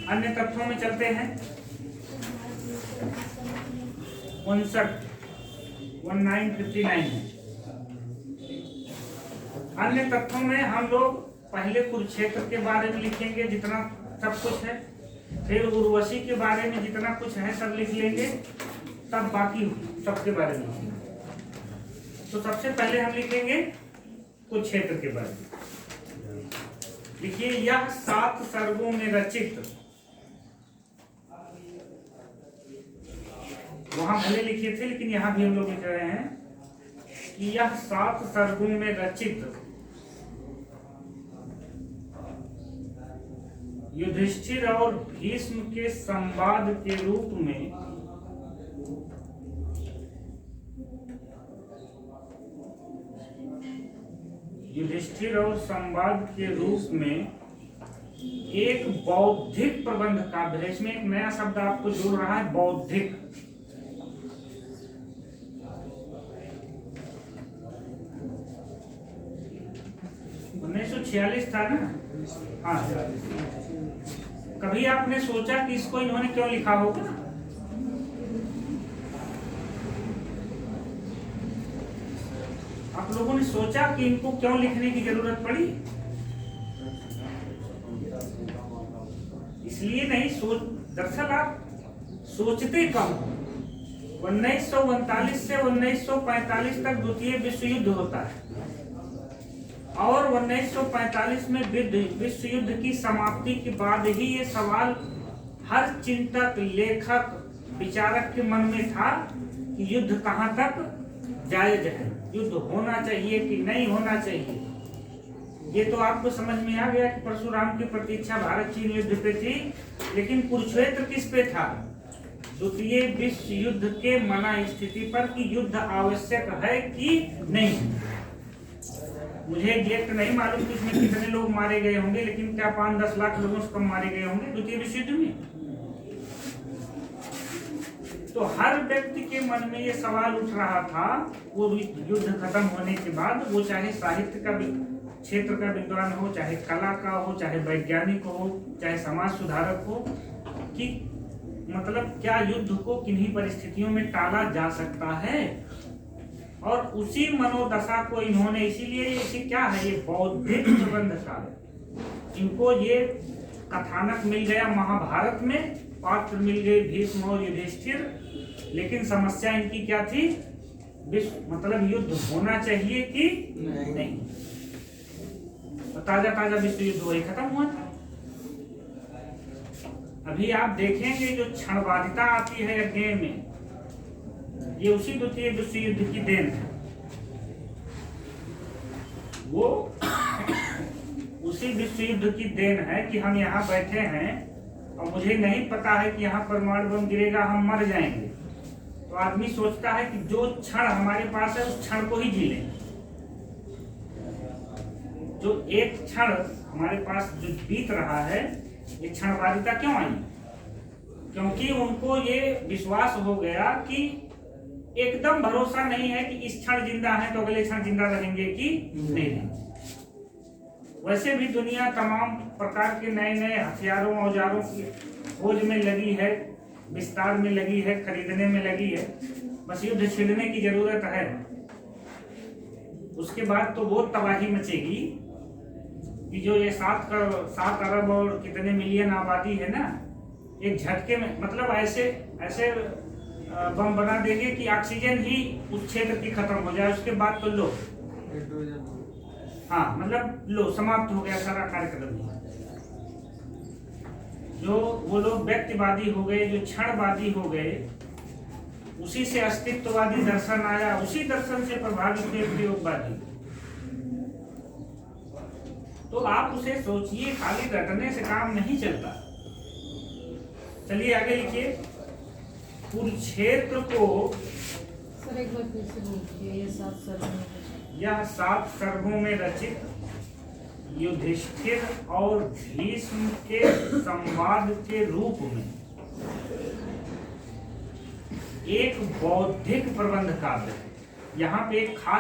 अन्य तथ्यों में चलते हैं। 1959 में अन्य तथ्यों में हम लोग पहले कुरुक्षेत्र के बारे में लिखेंगे जितना सब कुछ है, फिर उर्वशी के बारे में जितना कुछ है सब लिख लेंगे, तब बाकी सबके बारे में लिखेंगे। तो सबसे पहले हम लिखेंगे कुरुक्षेत्र के बारे में। लिखिए यह 7 सर्गों में रचित, वहां भले लिखे थे लेकिन यहां भी हम लोग लिख रहे हैं कि यह 7 सर्गों में रचित युधिष्ठिर और भीष्म के संवाद के रूप में एक बौद्धिक प्रबंध काव्य है। इसमें एक नया शब्द आपको जुड़ रहा है, बौद्धिक। छियालीस था ना? हाँ, कभी आपने सोचा कि इसको इन्होंने क्यों लिखा होगा? आप लोगों ने सोचा कि इनको क्यों लिखने की जरूरत पड़ी? इसलिए नहीं दरअसल आप सोचते कम। 1939 से 1945 तक द्वितीय विश्व युद्ध होता है और 1945 में विश्व युद्ध की समाप्ति के बाद ही ये सवाल हर चिंतक, लेखक, विचारक के मन में था कि युद्ध कहाँ तक जायज है, युद्ध होना चाहिए कि नहीं होना चाहिए। ये तो आपको समझ में आ गया कि परशुराम की प्रतीक्षा भारत चीन युद्ध पे थी, लेकिन कुरुक्षेत्र किस पे था? द्वितीय विश्व युद्ध के मना स्थिति पर कि युद्ध आवश्यक है कि नहीं। मुझे एग्जैक्ट नहीं मालूम कि इसमें कितने लोग मारे गए होंगे, लेकिन क्या 5-10 लाख लोगों से कम मारे गए होंगे द्वितीय विश्व युद्ध में। तो हर व्यक्ति के मन में ये सवाल उठ रहा था, वो युद्ध खत्म होने के बाद, वो चाहे साहित्य का क्षेत्र का विद्वान हो, चाहे कला का हो, चाहे वैज्ञानिक हो, चाहे समाज सुधारक हो, कि मतलब क्या युद्ध को किन्हीं परिस्थितियों में टाला जा सकता है। और उसी मनोदशा को इन्होंने, इसीलिए इसे क्या है, ये बौद्धिक प्रबंध काल है। इनको ये कथानक मिल गया महाभारत में, पात्र मिल गए भीष्म और युधिष्ठिर, लेकिन समस्या इनकी क्या थी? विश्व मतलब युद्ध होना चाहिए कि नहीं। ताजा ताजा विश्व युद्ध वही खत्म हुआ था। अभी आप देखेंगे जो क्षणवादिता आती है अध्ययन में, ये उसी द्वितीय विश्व युद्ध की देन है। वो उसी विश्व युद्ध की देन है कि हम यहाँ बैठे हैं और मुझे नहीं पता है कि यहाँ परमाणु बम गिरेगा, हम मर जाएंगे। तो आदमी सोचता है कि जो क्षण हमारे पास है उस क्षण को ही जी लें। जो एक क्षण हमारे पास जो बीत रहा है, ये क्षणवादिता क्यों आई? क्योंकि उनको ये विश्वास हो गया कि एकदम भरोसा नहीं है कि इस क्षण जिंदा है तो अगले क्षण जिंदा रहेंगे कि नहीं रहेंगे। वैसे भी दुनिया तमाम प्रकार के नए नए हथियारों औजारों की खोज में लगी है, विस्तार में लगी है, खरीदने में लगी है। बस युद्ध छिड़ने की जरूरत है। उसके बाद तो वो तबाही मचेगी कि जो ये 7 अरब और कितने मिलियन आबादी है ना, एक झटके में मतलब ऐसे बम बना देंगे कि ऑक्सीजन ही उस क्षेत्र की खत्म हो जाए। उसके बाद तो लो, हाँ मतलब लो, समाप्त हो गया सारा कार्यक्रम। जो वो लोग व्यक्तिवादी हो गए, जो क्षणवादी हो गए, उसी से अस्तित्ववादी दर्शन आया, उसी दर्शन से प्रभावित हुए प्रयोगवादी। तो आप उसे सोचिए, खाली रटने से काम नहीं चलता। चलिए आगे लिखिए। कुरुक्षेत्र को सर एक बार फिर से बोलिए, ये 7 सर्गों में, यह 7 सर्गों में रचित युधिष्ठिर और भीष्म के संवाद के रूप में एक बौद्धिक प्रबंध काव्य है। यहाँ पे एक खास